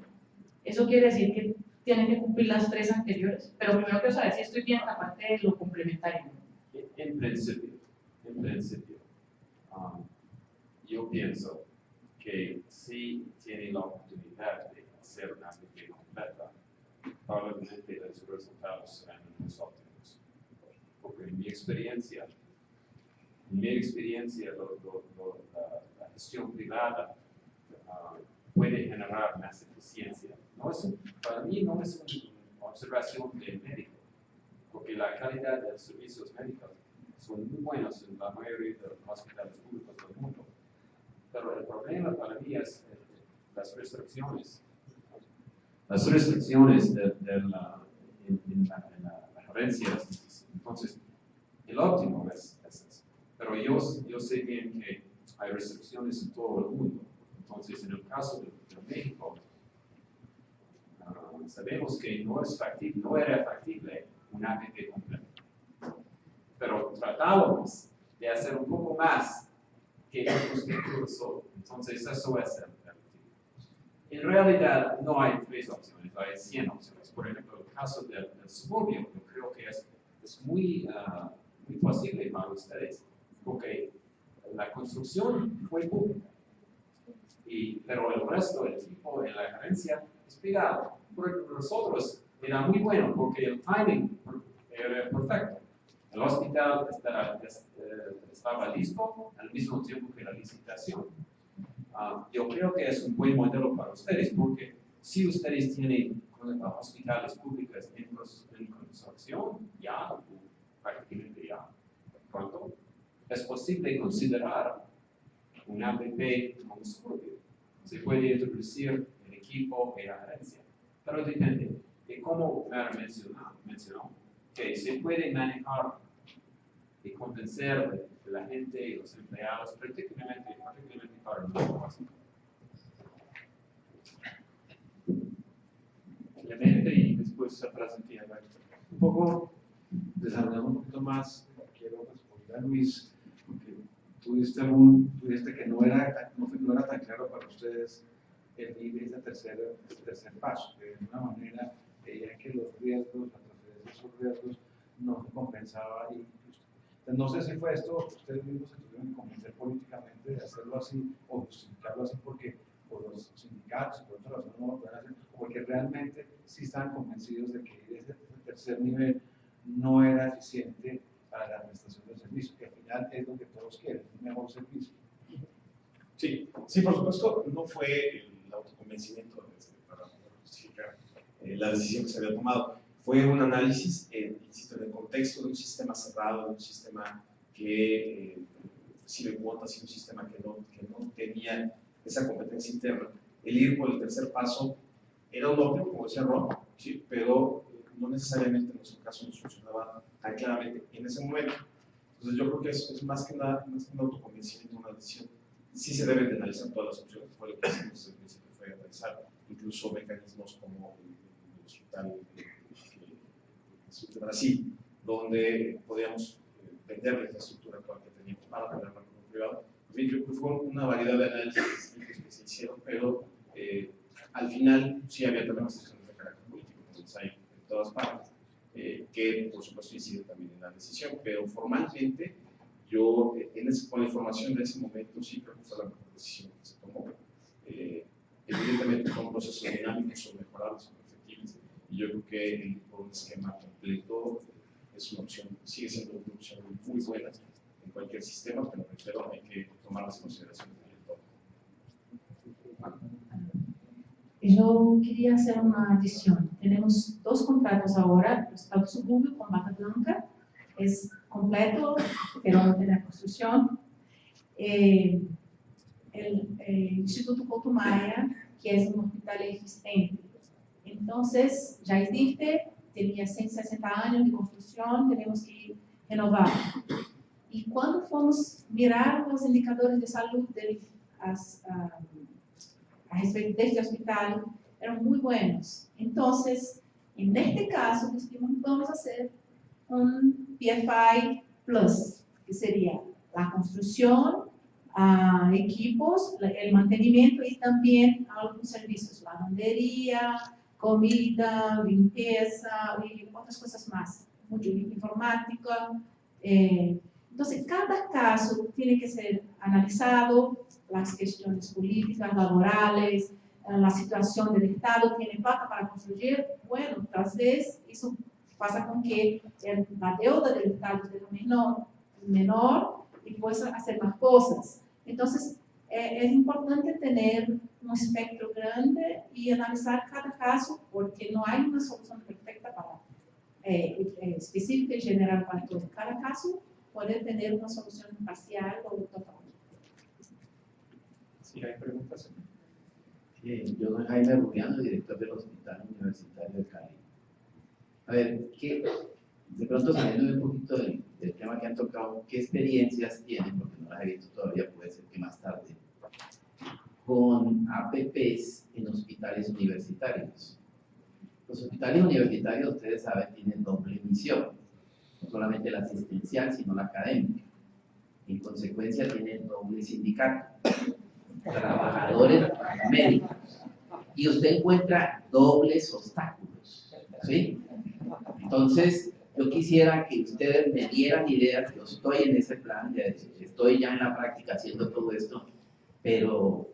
eso quiere decir que tienen que cumplir las tres anteriores, pero primero quiero saber si estoy bien en la parte de lo complementario. En principio, yo pienso que si tiene la oportunidad de hacer una APP completa, probablemente los resultados serán más óptimos. Porque en mi experiencia, la gestión privada puede generar más eficiencia. Para mí no es una observación de médico, porque la calidad de los servicios médicos son muy buenos en la mayoría de los hospitales públicos del mundo. Pero el problema para mí es las restricciones. Las restricciones en la gerencia. Entonces, el óptimo es eso. Pero yo sé bien que hay restricciones en todo el mundo. Entonces, en el caso de México, sabemos que no era factible una APP completa. Pero tratábamos de hacer un poco más que otros títulos solo. Entonces, eso es el motivo. En realidad, no hay 3 opciones, hay 100 opciones. Por ejemplo, el caso del suburbio, yo creo que es muy posible para ustedes, porque la construcción fue pública, pero el resto del equipo en la gerencia es privado. Por nosotros era muy bueno porque el timing era perfecto. El hospital estaba listo al mismo tiempo que la licitación. Yo creo que es un buen modelo para ustedes, porque si ustedes tienen hospitales públicos en construcción, ya, prácticamente ya, pronto, es posible considerar un APP como suburbio. Se puede introducir el equipo y la gerencia, pero depende de cómo Mara mencionó, que se puede manejar y convencer de la gente y los empleados, particularmente para el nuevo básico. Clemente y después atrás en ti, un poco, desarrollando un poquito más, quiero responder a Luis, porque tú dijiste que no era tan claro para ustedes ese tercer paso, que de alguna manera veían que los riesgos, la transferencia de esos riesgos no se compensaba. Entonces, no sé si fue esto, ustedes mismos se tuvieron que convencer políticamente de hacerlo así o justificarlo así porque por los sindicatos y por otras razones no lo pueden hacer, o porque realmente sí estaban convencidos de que ese tercer nivel no era eficiente para la prestación del servicio, que al final es lo que todos quieren, un mejor servicio. Sí, por supuesto, no fue el autoconvencimiento para justificar la decisión que se había tomado. Fue un análisis, insisto, en el contexto de un sistema cerrado, de un sistema que recibe cuotas y un sistema que no tenía esa competencia interna. El ir por el tercer paso era un obvio, como decía Ron, ¿sí? Pero no necesariamente en nuestro caso nos funcionaba tan claramente en ese momento. Entonces yo creo que es más que un autoconvencimiento, una decisión. Sí se deben de analizar todas las opciones, fue lo que hicimos desde el principio, fue analizar incluso mecanismos como el hospital de Brasil, donde podíamos vender la infraestructura actual que teníamos para ponerla como privado. En fin, yo creo que fue una variedad de análisis que se hicieron, pero al final sí había también decisiones de carácter político, como hay en todas partes, que por supuesto inciden también en la decisión, pero formalmente yo, con la información de ese momento, sí creo que fue la mejor decisión que se tomó. Evidentemente son procesos dinámicos, son mejorables, son efectivos, y yo creo que el por un esquema completo es una opción, sigue siendo una opción muy buena en cualquier sistema, pero reitero, hay que tomar las consideraciones del entorno. Yo quería hacer una adición. Tenemos 2 contratos ahora, el Estado Suburbio con Bata Blanca, es completo, pero no tiene construcción. El Instituto Putumayo, que es un hospital existente. Entonces, ya existe, tenía 160 años de construcción, tenemos que renovar. Y cuando fomos mirar los indicadores de salud a respecto de este hospital, eran muy buenos. Entonces, en este caso, dijimos, vamos a hacer un PFI Plus, que sería la construcción, equipos, el mantenimiento y también algunos servicios, lavandería, comida, limpieza y otras cosas más, mucho informática. Entonces, cada caso tiene que ser analizado, las cuestiones políticas, laborales, la situación del Estado, tiene plata para construir, bueno, tal vez eso pasa con que la deuda del Estado es menor y puede hacer más cosas. Entonces, es importante tener un espectro grande y analizar cada caso, porque no hay una solución perfecta para específica y general para todo. Cada caso puede tener una solución parcial o total. Sí, hay preguntas. Yo soy Jaime Rubiano, director del Hospital Universitario de Cali. A ver, de pronto saliendo un poquito del tema que han tocado, ¿qué experiencias tienen? Porque no las he visto todavía, puede ser que más tarde, con APPs en hospitales universitarios. Los hospitales universitarios, ustedes saben, tienen doble misión, no solamente la asistencial, sino la académica. En consecuencia, tienen doble sindicato, trabajadores médicos. Y usted encuentra dobles obstáculos, ¿sí? Entonces, yo quisiera que ustedes me dieran ideas. Yo estoy en ese plan, estoy ya en la práctica haciendo todo esto, pero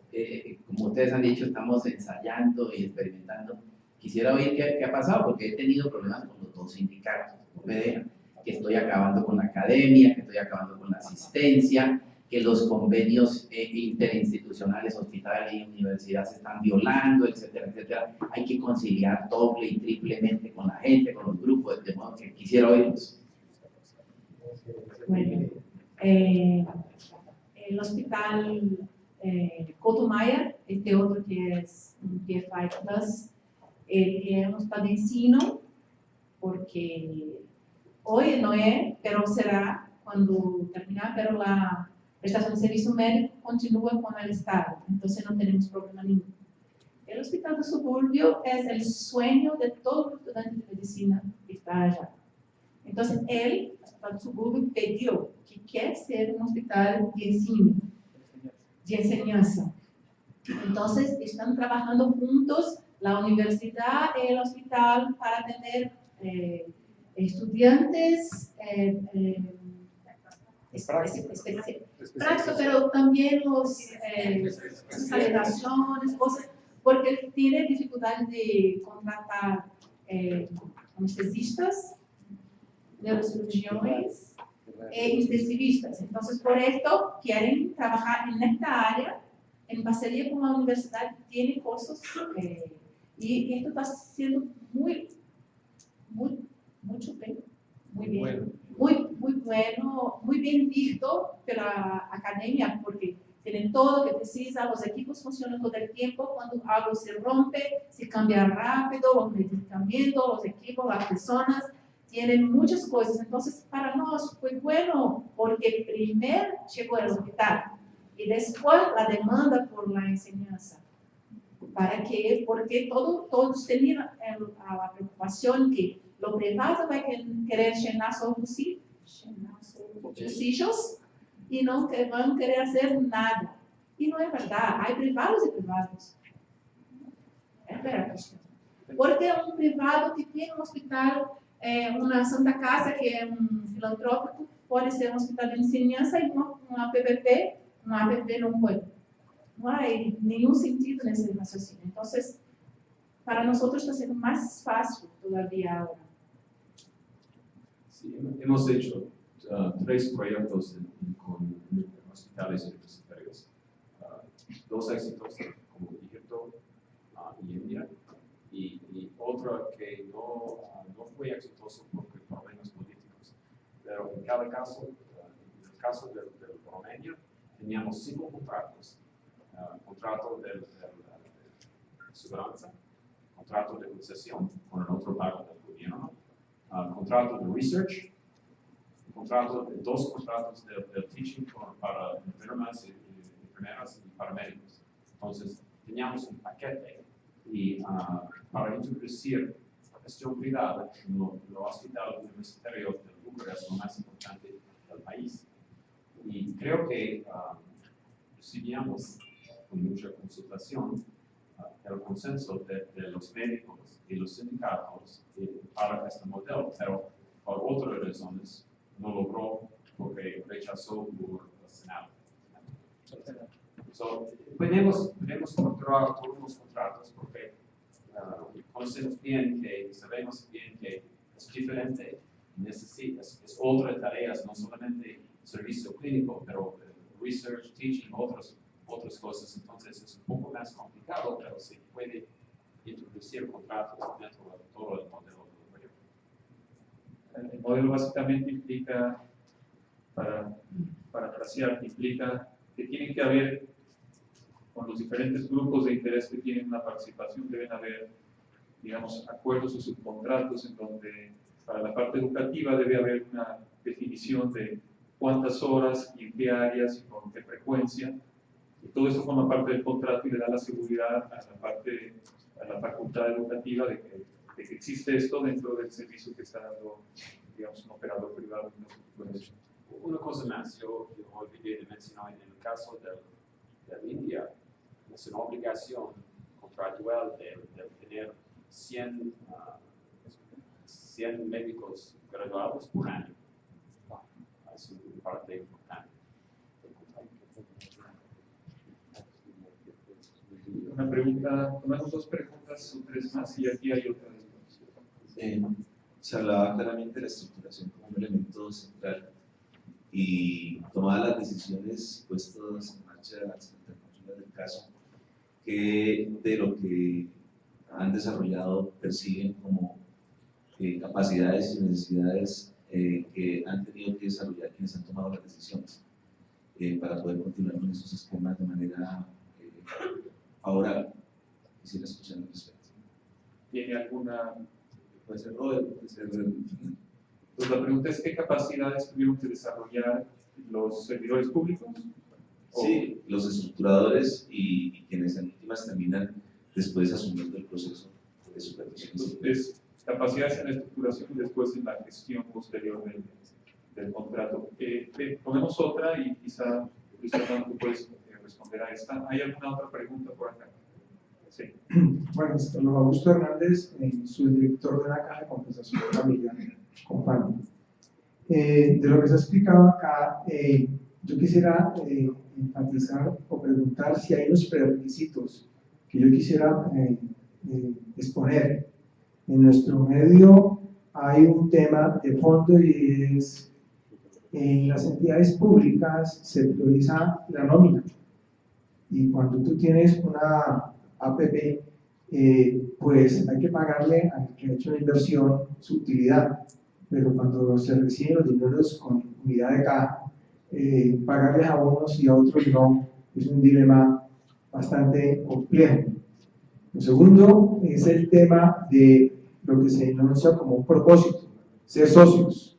como ustedes han dicho, estamos ensayando y experimentando. Quisiera oír qué ha pasado, porque he tenido problemas con los dos sindicatos. Que estoy acabando con la academia, que estoy acabando con la asistencia, que los convenios interinstitucionales, hospitales y universidades se están violando, etcétera, etcétera. Hay que conciliar doble y triplemente con la gente, con los grupos, de modo que quisiera oírlos. Bueno, el hospital Cotomayor, este otro que es un PFI Plus, es un hospital de ensino, porque hoy no es, pero será cuando terminar, pero la prestación de servicio médico continúa con el Estado, entonces no tenemos problema ninguno. El hospital de suburbio es el sueño de todo estudiante de medicina que está allá. Entonces, el hospital de suburbio pidió que quiere ser un hospital de ensino, de enseñanza. Entonces, están trabajando juntos la universidad y el hospital para tener estudiantes prácticos, pero también especializaciones, cosas, porque tiene dificultad de contratar anestesistas, neurocirurgiões e intensivistas. Entonces, por esto, quieren trabajar en esta área en parcería con la universidad que tiene cursos y esto está siendo muy bien, muy bueno, muy bien visto por la academia, porque tienen todo lo que precisa, los equipos funcionan todo el tiempo, cuando algo se rompe, se cambia rápido, los medicamentos, los equipos, las personas, tienen muchas cosas. Entonces, para nosotros fue bueno, porque primero llegó el hospital y después la demanda por la enseñanza. ¿Para qué? Porque todos tenían la preocupación que lo privado va a querer llenar sus bolsillos y no van a querer hacer nada. Y no es verdad, hay privados y privados. Es verdad. Porque un privado que tiene un hospital, una Santa Casa, que es un filantrópico, puede ser un hospital de enseñanza y una PPP no puede. No hay ningún sentido en ese raciocinio. Entonces, para nosotros está siendo más fácil todavía ahora. Sí, hemos hecho 3 proyectos con hospitales universitarios, 2 éxitos, como Egipto y India, y otro que no fue exitoso por problemas políticos. Pero en cada caso, en el caso del Romania, teníamos 5 contratos. Contrato de seguridad, contrato de concesión con el otro lado del gobierno, contrato de research, dos contratos de teaching para enfermas y enfermeras y paramédicos. Entonces, teníamos un paquete y para introducir la gestión privada en el hospital universitario del Bucarest, lo más importante del país. Y creo que recibíamos con mucha consultación el consenso de los médicos y los sindicatos para este modelo, pero por otras razones no logró porque rechazó por el Senado. Podemos controlar todos los contratos porque conocemos bien que, sabemos bien que es diferente, es otra tarea, no solamente servicio clínico, pero research, teaching, otras cosas. Entonces es un poco más complicado, pero se puede introducir contratos dentro de todo el modelo del gobierno. El modelo básicamente implica, para parafrasear, implica que tiene que haber, con los diferentes grupos de interés que tienen una participación, deben haber, digamos, acuerdos o subcontratos en donde para la parte educativa debe haber una definición de cuántas horas y en qué áreas y con qué frecuencia. Y todo eso forma parte del contrato y le da la seguridad a la facultad educativa de que existe esto dentro del servicio que está dando, digamos, un operador privado. Una cosa más, yo olvidé de mencionar en el caso de India, es una obligación contractual de tener 100 médicos graduados por año. Es una parte importante. Una pregunta, tomamos dos preguntas o tres más y aquí hay otra. Se hablaba claramente de la estructuración como un elemento central y tomadas las decisiones puestas en marcha las alternativas del caso, que de lo que han desarrollado perciben como capacidades y necesidades que han tenido que desarrollar quienes han tomado las decisiones para poder continuar con esos esquemas de manera ahora quisiera escuchar al respecto. ¿Tiene alguna? Puede ser Robert, puede ser. Pues la pregunta es: ¿qué capacidades tuvieron que desarrollar los servidores públicos? Sí, los estructuradores y quienes en últimas terminan después asumiendo el proceso de supervisión. Entonces, capacidades en la estructuración y después en la gestión posterior del contrato. Ponemos otra y quizá Luis Fernando, tú puedes responder a esta. ¿Hay alguna otra pregunta por acá? Sí. Bueno, don Augusto Hernández, subdirector de la Caja de Compensación Familiar, Compani. De lo que se ha explicado acá, yo quisiera enfatizar o preguntar si hay unos prerequisitos que yo quisiera exponer. En nuestro medio hay un tema de fondo y es: en las entidades públicas se prioriza la nómina, y cuando tú tienes una APP, pues hay que pagarle al que ha hecho la inversión su utilidad, pero cuando se reciben los dineros con unidad de caja, pagarles a unos y a otros no, es un dilema bastante complejo. Lo segundo es el tema de lo que se denuncia como un propósito, ser socios,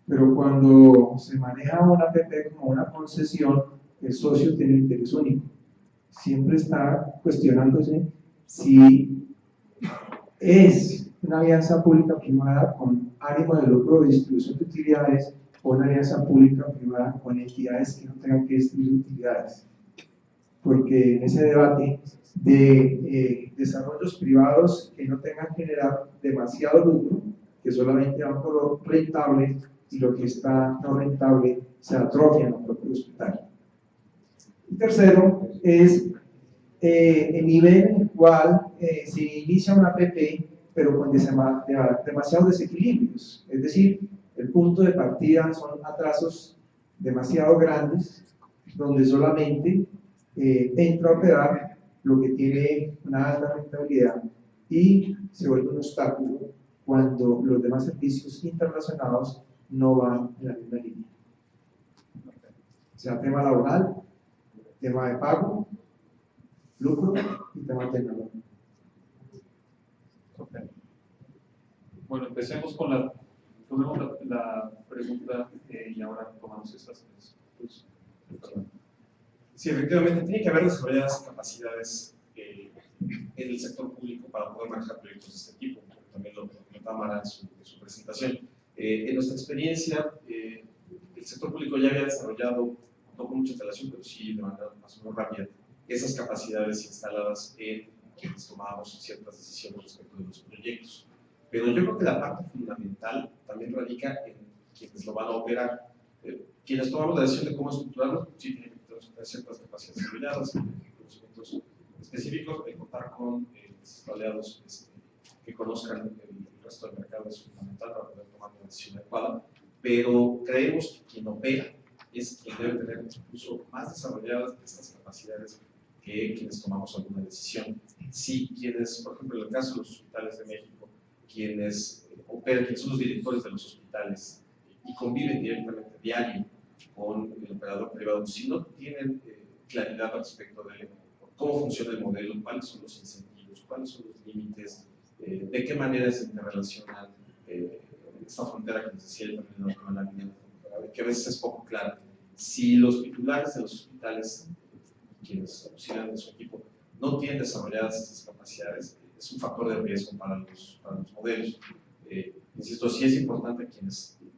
pero cuando se maneja una APP como una concesión, el socio tiene interés único. Siempre está cuestionándose si es una alianza pública-privada con ánimo de lucro de distribución de utilidades o una alianza pública-privada con entidades que no tengan que distribuir utilidades. Porque en ese debate de desarrollos privados que no tengan que generar demasiado lucro, que solamente van por lo rentable, y lo que está no rentable se atrofia en el propio hospital. Y tercero es el nivel en el cual se inicia una APP, pero con demasiados desequilibrios. Es decir, el punto de partida son atrasos demasiado grandes, donde solamente entra a operar lo que tiene una alta rentabilidad y se vuelve un obstáculo cuando los demás servicios interrelacionados no van en la misma línea. Sea tema laboral, tema de pago, lucro y tema tecnológico. Bueno, empecemos con tomemos la pregunta y ahora tomamos estas tres. Pues, Sí, efectivamente, tiene que haber desarrolladas capacidades en el sector público para poder manejar proyectos de este tipo, como también lo comentaba Mara en su presentación. En nuestra experiencia, el sector público ya había desarrollado, no con mucha antelación, pero sí de manera más o menos rápida, esas capacidades instaladas en quienes tomábamos ciertas decisiones respecto de los proyectos. Pero yo creo que la parte fundamental también radica en quienes lo van a operar. Quienes tomamos la decisión de cómo estructurarlo, sí tienen que tener ciertas capacidades desarrolladas, conocimientos específicos, de contar con aliados que conozcan el resto del mercado es fundamental para poder tomar una decisión adecuada, pero creemos que quien opera es quien debe tener incluso más desarrolladas estas capacidades que quienes tomamos alguna decisión. Si quienes, por ejemplo, en el caso de los hospitales de México, quienes operan, quienes son los directores de los hospitales y conviven directamente diario con el operador privado, si no tienen claridad respecto de cómo funciona el modelo, cuáles son los incentivos, cuáles son los límites, de qué manera se interrelacionan esta frontera que les decía yo también en la línea, que a veces es poco clara. Si los titulares de los hospitales, quienes auxilian de su equipo, no tienen desarrolladas estas capacidades, es un factor de riesgo para los modelos. Insisto, sí es importante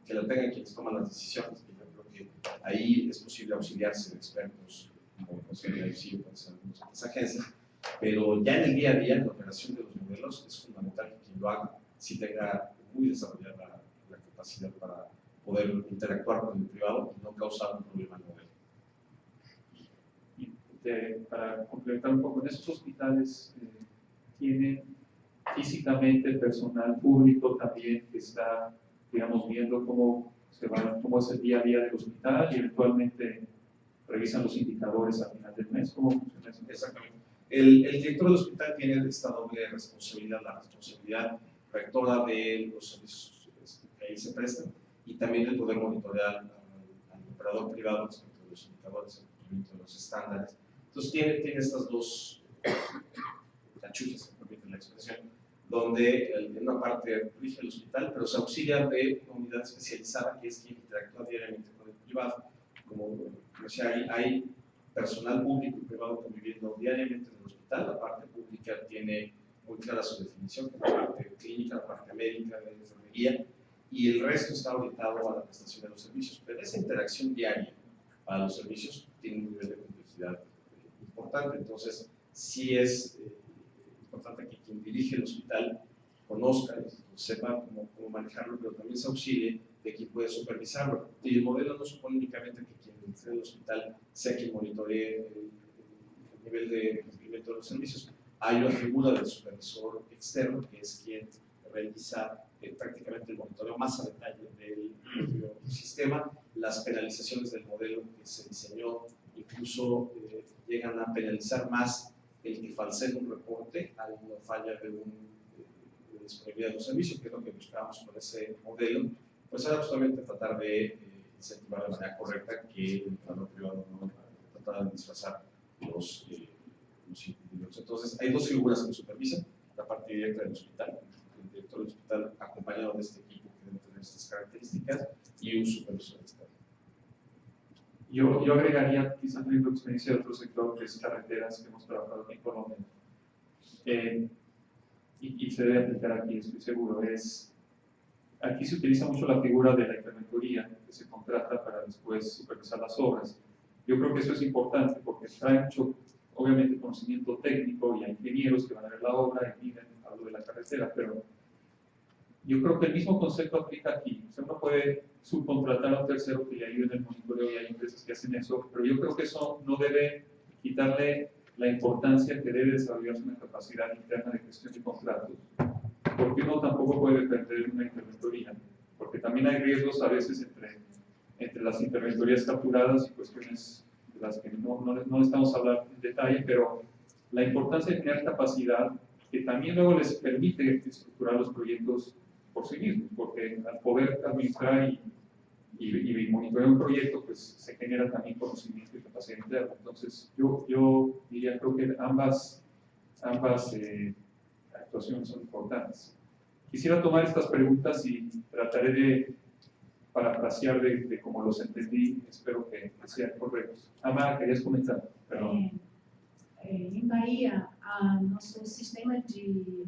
que la tengan quienes toman las decisiones, y yo creo que ahí es posible auxiliarse de expertos como el Consejo de ICIO, pueden ser algunas otras agencias, pero ya en el día a día, en la operación de los modelos, es fundamental que quien lo haga sí tenga muy desarrollada la capacidad para poder interactuar con el privado y no causar un problema al modelo. Para complementar un poco, en esos hospitales tienen físicamente personal público también que está, digamos, viendo cómo es el día a día del hospital y eventualmente revisan los indicadores al final del mes. ¿Cómo funciona eso? Exactamente. El director del hospital tiene esta doble responsabilidad, la responsabilidad rectora de los servicios que ahí se prestan y también el poder monitorear al operador privado respecto de los indicadores, el cumplimiento de los estándares. Entonces tiene estas dos cachuchas, si me permiten la expresión, donde en una parte rige el hospital, pero se auxilia de una unidad especializada que es quien interactúa diariamente con el privado. Como decía, hay personal público y privado conviviendo diariamente en el hospital. La parte pública tiene muy clara su definición, como la parte clínica, la parte médica, de enfermería, y el resto está orientado a la prestación de los servicios. Pero esa interacción diaria para los servicios tiene un nivel de complejidad importante. Entonces, sí es importante que quien dirige el hospital conozca, sepa cómo manejarlo, pero también se auxilie de quien puede supervisarlo. Y el modelo no supone únicamente que quien dirige el hospital sea quien monitoree el nivel de cumplimiento de los servicios. Hay una figura del supervisor externo que es quien realiza prácticamente el monitoreo más a detalle del sistema, las penalizaciones del modelo que se diseñó, incluso llegan a penalizar más el que falsee un reporte a una falla de disponibilidad de los servicios, que es lo que buscábamos con ese modelo, pues era justamente tratar de incentivar de manera correcta que el operador privado no tratara de disfrazar los individuos. Entonces, hay dos figuras que supervisan, la parte directa del hospital, el director del hospital acompañado de este equipo que debe tener estas características, y un supervisor externo. Yo agregaría, quizás teniendo experiencia de otro sector, que es carreteras, que hemos trabajado aquí en Colombia. Y se debe aplicar aquí, estoy seguro. Aquí se utiliza mucho la figura de la interventoría, que se contrata para después supervisar las obras. Yo creo que eso es importante porque trae mucho, obviamente, conocimiento técnico y hay ingenieros que van a ver la obra y miren, hablo de la carretera, pero yo creo que el mismo concepto aplica aquí. O sea, uno puede subcontratar a un tercero que le ayude en el monitoreo y hay empresas que hacen eso, pero yo creo que eso no debe quitarle la importancia que debe desarrollarse una capacidad interna de gestión de contratos, porque uno tampoco puede depender de una interventoría, porque también hay riesgos a veces entre las interventorías capturadas y cuestiones de las que no estamos hablando en detalle, pero la importancia de tener capacidad que también luego les permite estructurar los proyectos por sí mismos, porque al poder administrar y monitorear un proyecto, pues se genera también conocimiento y capacidad interna. Entonces, yo creo que ambas actuaciones son importantes. Quisiera tomar estas preguntas y trataré de parafrasear de cómo los entendí, espero que sean correctos. Amara, ¿querías comentar? Perdón. Em Bahia, nosso sistema de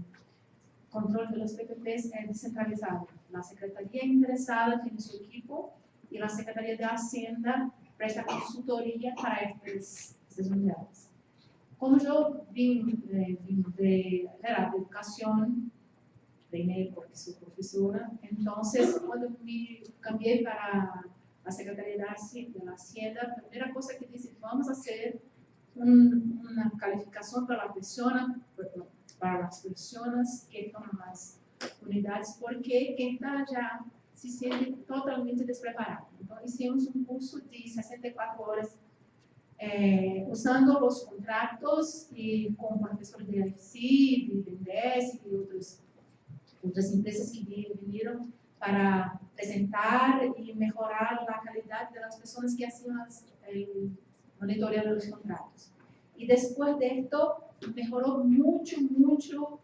controle dos PPPs é descentralizado. A secretaria interessada tem seu equipo e a Secretaria de Hacienda presta consultoria para estas unidades. Como eu vim de educação, primeiro porque sou professora, então, quando me cambiei para a Secretaria da Hacienda, a primeira coisa que disse, vamos fazer uma calificação para a persona, para as pessoas que estão nas unidades, porque quem está já se sente totalmente despreparado. Então, hicimos um curso de 64 horas usando os contratos e com professores de IFC, de BNDES e outras empresas que vieram para apresentar e melhorar a qualidade das pessoas que faziam monitoreio dos contratos. E depois disso, melhorou muito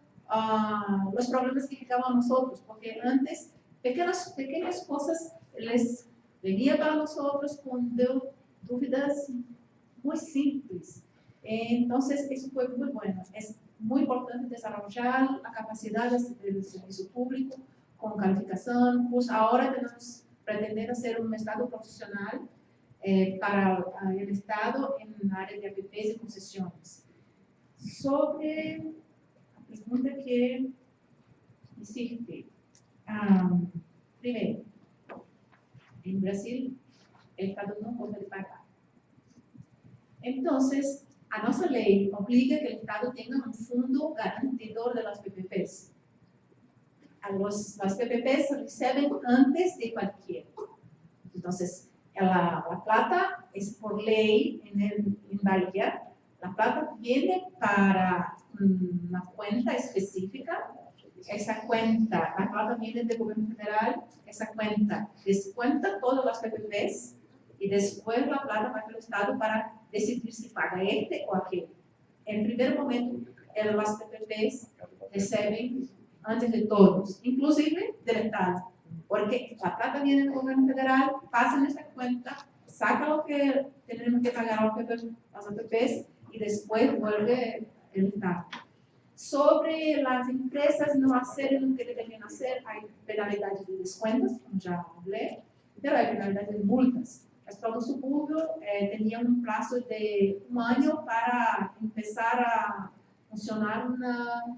os problemas que ficavam nós outros, porque antes, pequenas coisas, eles veniam para nós outros com dúvidas muito simples. Então, isso foi muito bueno. É muito importante desenvolver a capacidade do serviço público com qualificação, curso. Agora pretendemos ser um estado profissional para o Estado na área de APPs e concessões. Sobre a pergunta que existe. Primeiro, em Brasil, o Estado não pode pagar. Então, a nossa lei obriga que o Estado tenha um fundo garantidor das PPPs. As PPPs recebem antes de qualquer. Então, a plata é por lei em Bahia. A plata vem para uma conta específica. Essa conta, a plata vem do governo federal. Essa conta desconta todas as PPPs e depois a plata vai para o Estado para decidir se paga este ou aquele. Em primeiro momento, as PPPs recebem antes de todos, inclusive do Estado, porque a plata vem do governo federal, passa nessa conta, saca o que temos que pagar aos APPs e depois volve ao Estado. Sobre as empresas não fazerem o que devem fazer, há penalidade de descontos, como já falei, mas há penalidade de multas. Mas para o subúrbio tinha um prazo de 1 ano para começar a funcionar uma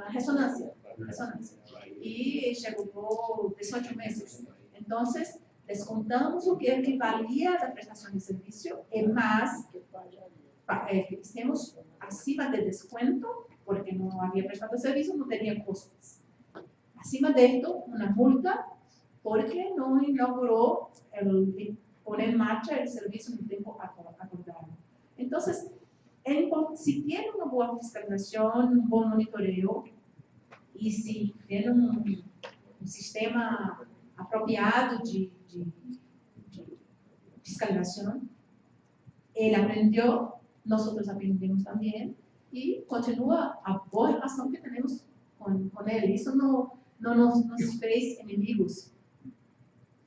ressonância. E chegou por 18 meses. Então, descontamos o que equivalia da prestação de serviço e mais fizemos acima de desconto, porque não havia prestado serviço, não tinha custos. Acima disso, uma multa, porque não inaugurou pôr em marcha o serviço no tempo acordado. Então, se tem uma boa fiscalização, um bom monitoreio, e se tem um sistema apropriado de fiscalização, ele aprendeu, nós aprendemos também, e continua a boa relação que temos com ele. Isso não nos fez inimigos.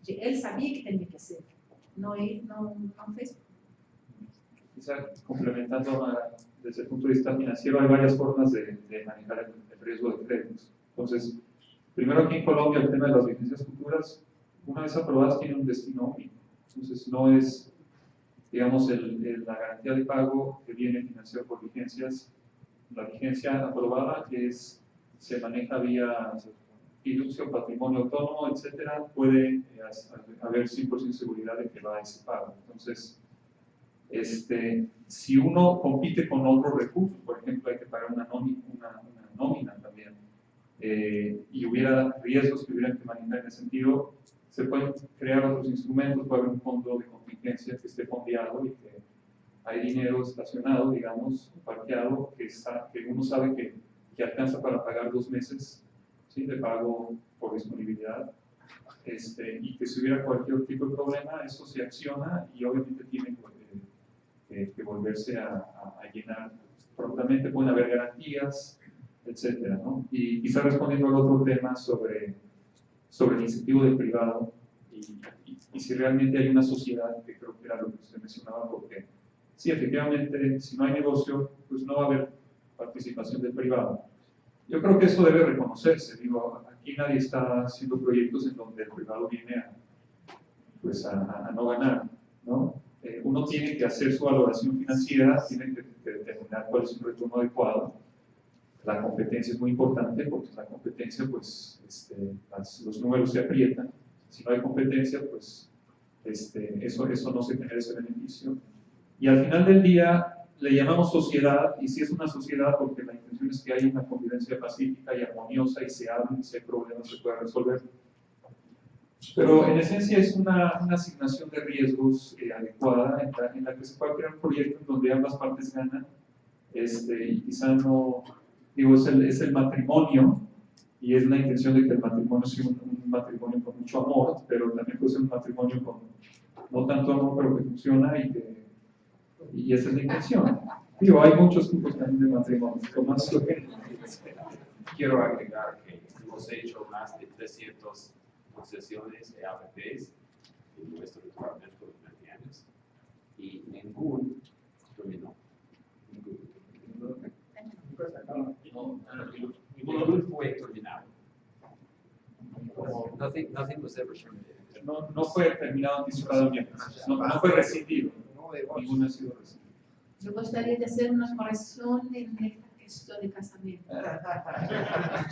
Ele sabia que tinha que ser, não fez. Quizá complementando desde el punto de vista financiero, hay varias formas de manejar el riesgo de créditos. Entonces, primero aquí en Colombia el tema de las vigencias futuras, una vez aprobadas, tiene un destino único. Entonces, no es, digamos, la garantía de pago que viene financiado por vigencias. La vigencia aprobada se maneja vía fiducia, patrimonio autónomo, etcétera, puede haber 100% seguridad de que va a ese pago. Entonces, si uno compite con otros recursos, por ejemplo, hay que pagar una nómina también, y hubiera riesgos que hubieran que manejar en ese sentido, se pueden crear otros instrumentos, puede haber un fondo de contingencia que esté fondeado y que hay dinero estacionado, digamos, parqueado, que uno sabe que alcanza para pagar 2 meses, ¿sí?, de pago por disponibilidad, y que si hubiera cualquier tipo de problema, eso se acciona y obviamente tiene que volverse a llenar prontamente. Pueden haber garantías, etcétera, ¿no? Y quizá respondiendo al otro tema sobre el incentivo del privado y si realmente hay una sociedad, que creo que era lo que usted mencionaba, porque sí, efectivamente, si no hay negocio, pues no va a haber participación del privado. Yo creo que eso debe reconocerse, digo, aquí nadie está haciendo proyectos en donde el privado viene a no ganar, ¿no? Uno tiene que hacer su valoración financiera, tiene que determinar cuál es un retorno adecuado. La competencia es muy importante porque en la competencia, pues, los números se aprietan. Si no hay competencia, pues, eso no se genera ese beneficio. Y al final del día, le llamamos sociedad, y sí es una sociedad porque la intención es que haya una convivencia pacífica y armoniosa y se hable, y si hay problemas se pueda resolver. Pero en esencia es una asignación de riesgos adecuada en la que se puede crear un proyecto en donde ambas partes ganan, y quizá no, digo, es el matrimonio, y es la intención de que el matrimonio sea un matrimonio con mucho amor, pero también puede ser un matrimonio con no tanto amor, pero que funciona y esa es la intención. Digo, hay muchos tipos también de matrimonio. Quiero agregar que hemos hecho más de 300 concesiones de APPs en nuestro departamento de 20 años y ningún terminó. Ninguno fue terminado. Nothing was ever terminated. No fue terminado anticipadamente, no fue rescindido. Ninguno ha sido rescindido. Yo gustaría de hacer una corrección en esta cuestión de casamiento.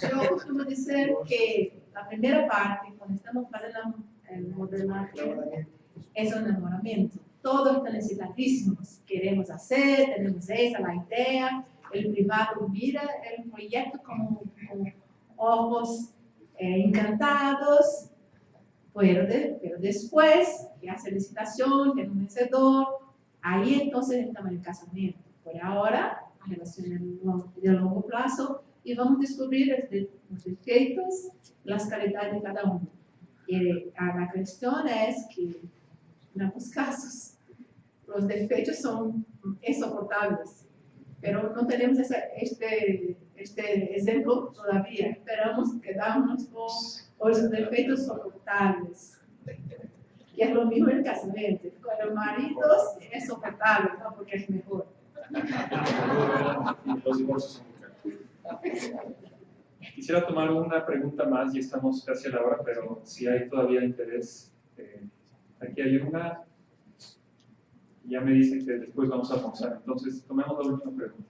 Yo costumo decir que la primera parte, cuando estamos haciendo el modelaje, es un enamoramiento. Todos están excitadísimos, queremos hacer, tenemos esa, la idea, el privado mira el proyecto con ojos encantados, pero después que hace licitación, que es un vencedor, ahí entonces estamos en el casamiento. Por ahora, la relación de largo plazo, y vamos a descubrir los defectos, las calidades de cada uno. Y la cuestión es que, en ambos casos, los defectos son insoportables, pero no tenemos este ejemplo todavía. Esperamos quedarnos con los defectos soportables. Y es lo mismo en el casamiento. Con los maridos es soportable, ¿no? Porque es mejor. Los divorcios son muy. Quisiera tomar una pregunta más y estamos casi a la hora, pero si hay todavía interés. Aquí hay una. Ya me dicen que después vamos a almorzar, entonces tomemos la última pregunta.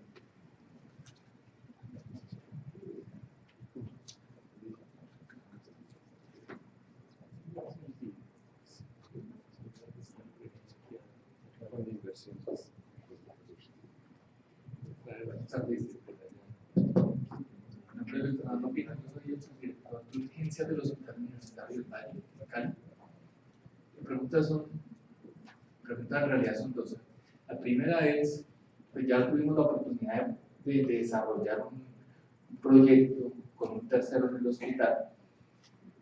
Mi nombre es Fernando Pina, yo soy el subdirector de urgencia del Hospital Universitario del Valle de Cali. Mi preguntas en realidad son dos. La primera es, pues ya tuvimos la oportunidad de desarrollar un proyecto con un tercero en el hospital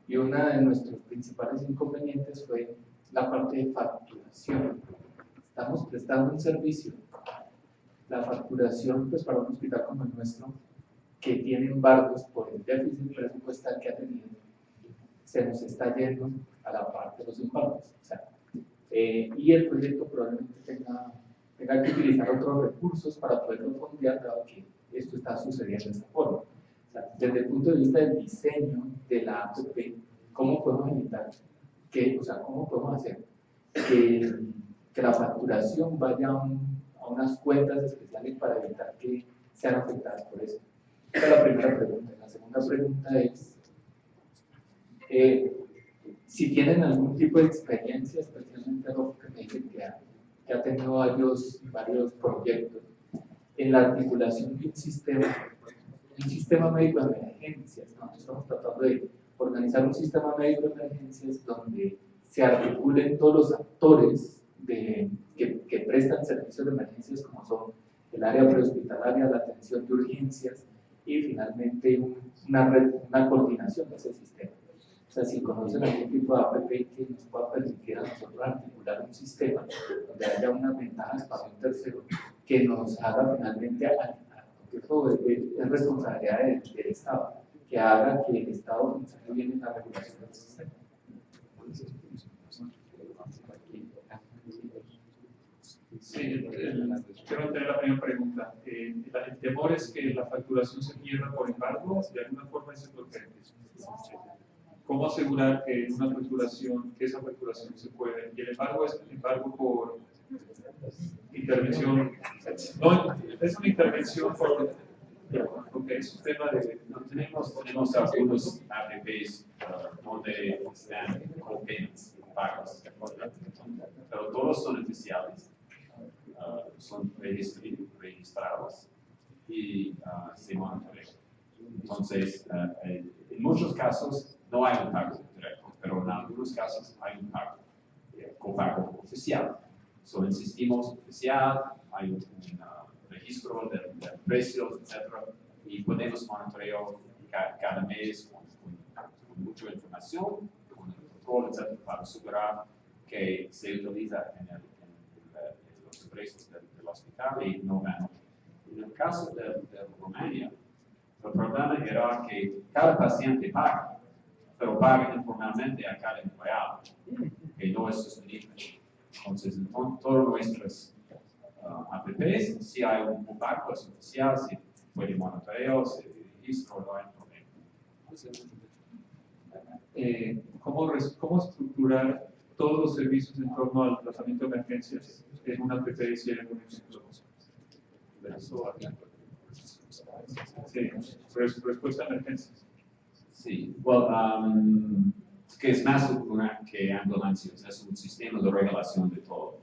y uno de nuestros principales inconvenientes fue la parte de facturación. Estamos prestando un servicio. La facturación, pues para un hospital como el nuestro, que tiene embargos por el déficit presupuestal que ha tenido, se nos está yendo a la parte de los embargos. O sea, y el proyecto probablemente tenga que utilizar otros recursos para poderlo fondear, dado que esto está sucediendo de esta forma. O sea, desde el punto de vista del diseño de la APP, ¿cómo podemos evitar cómo podemos hacer que la facturación vaya a unas cuentas especiales para evitar que sean afectadas por eso? Esa es la primera pregunta. La segunda pregunta es si tienen algún tipo de experiencia, especialmente Rolf, que me dicen que ha tenido varios proyectos en la articulación de un sistema médico de emergencias, ¿no? Estamos tratando de organizar un sistema médico de emergencias donde se articulen todos los actores que prestan servicios de emergencias, como son el área prehospitalaria, la atención de urgencias y finalmente una coordinación de ese sistema. O sea, si conocen algún tipo de APP que nos pueda permitir a nosotros articular un sistema donde haya unas ventajas para un tercero que nos haga finalmente que eso es responsabilidad del Estado, que haga que el Estado funcione bien en la regulación del sistema. Sí, quiero tener la primera pregunta. El temor es que la facturación se pierda por embargo, de alguna forma es lo que... ¿Cómo asegurar que en una facturación, que esa facturación se puede? Y el embargo es un embargo por intervención. No, es una intervención por... Porque es un tema de... No, tenemos algunos APPs donde están co-payments, pagos, pero todos son oficiales, son registrados y se monitorean. Entonces, en muchos casos no hay un pago directo, pero en algunos casos hay un pago, copago oficial. Solo insistimos oficial, hay un registro de precios, etc. Y podemos monitorear cada mes con mucha información, con el control, etc. para asegurar que se utiliza en los precios del hospital y no van. En el caso de Rumania, el problema era que cada paciente paga, pero paga informalmente a cada empleado, que no es sostenible. Entonces, en todas nuestras APPs, si hay un pago es oficial, si puede monitoreo, si registra, no hay problema. ¿Cómo estructurar todos los servicios en torno al tratamiento de emergencias en una APP si hay alguna institución? Sí, respuesta a emergencias. Sí, well, que es más que ambulancias, es un sistema de regulación de todo.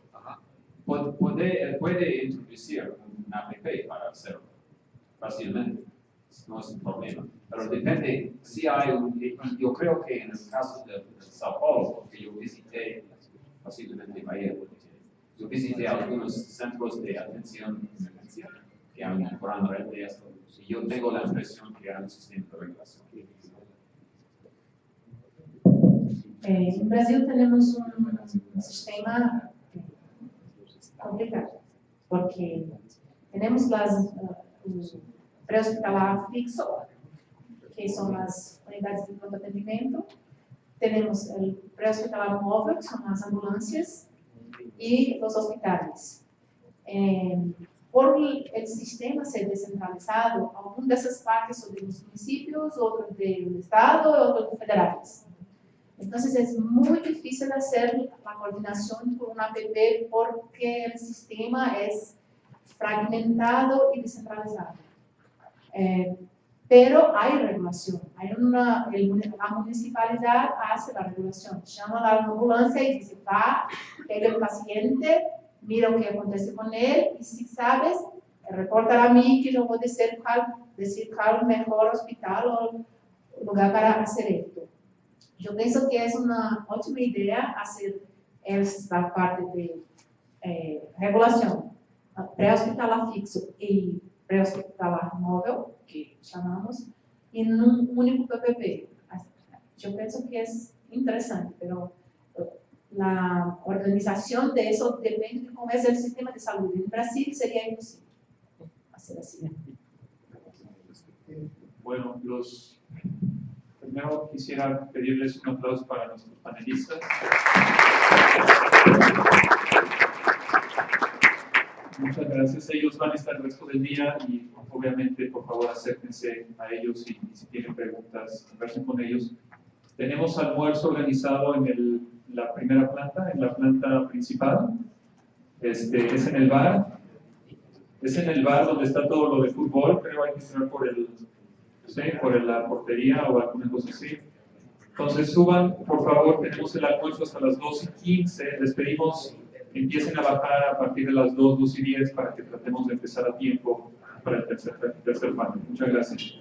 Puede introducir una app para hacerlo fácilmente, no es un problema. Pero depende, si hay yo creo que en el caso de Sao Paulo, porque yo visité, posiblemente Bahía, yo visité algunos centros de atención emergencial que hay una gran red de esto, y yo tengo la impresión que hay un sistema de regulación. En Brasil tenemos un sistema complicado, porque tenemos o pré-hospitalar fixo, que son las unidades de pronto atendimiento, tenemos el pré-hospitalar móvil, que son las ambulancias, y los hospitales. Por el sistema ser descentralizado, algunas de esas partes son de los municipios, otras del Estado, otras federales. Entonces es muy difícil hacer la coordinación por una APP porque el sistema es fragmentado y descentralizado. Pero hay regulación, la municipalidad hace la regulación, llama a la ambulancia y dice, va, pega el paciente, mira lo que acontece con él y si sabes, reporta a mí que yo voy a decir cuál mejor hospital o lugar para hacer esto. Yo pienso que es una ótima idea hacer esta parte de regulación, pré-hospitalar fixo y pré-hospitalar móvil, que llamamos, en un único PPP. Yo pienso que es interesante, pero la organización de eso depende de cómo es el sistema de salud. En Brasil sería imposible hacer así. Bueno, primero quisiera pedirles un aplauso para nuestros panelistas. Muchas gracias. Ellos van a estar el resto del día y obviamente, por favor, acérquense a ellos y si tienen preguntas, conversen con ellos. Tenemos almuerzo organizado en la primera planta, en la planta principal. Es en el bar. Es en el bar donde está todo lo de fútbol. Creo hay que entrar por la portería o alguna cosa así. Entonces suban, por favor, tenemos el almuerzo hasta las 2:15. Les pedimos que empiecen a bajar a partir de las 2:10 para que tratemos de empezar a tiempo para el tercer panel. Muchas gracias.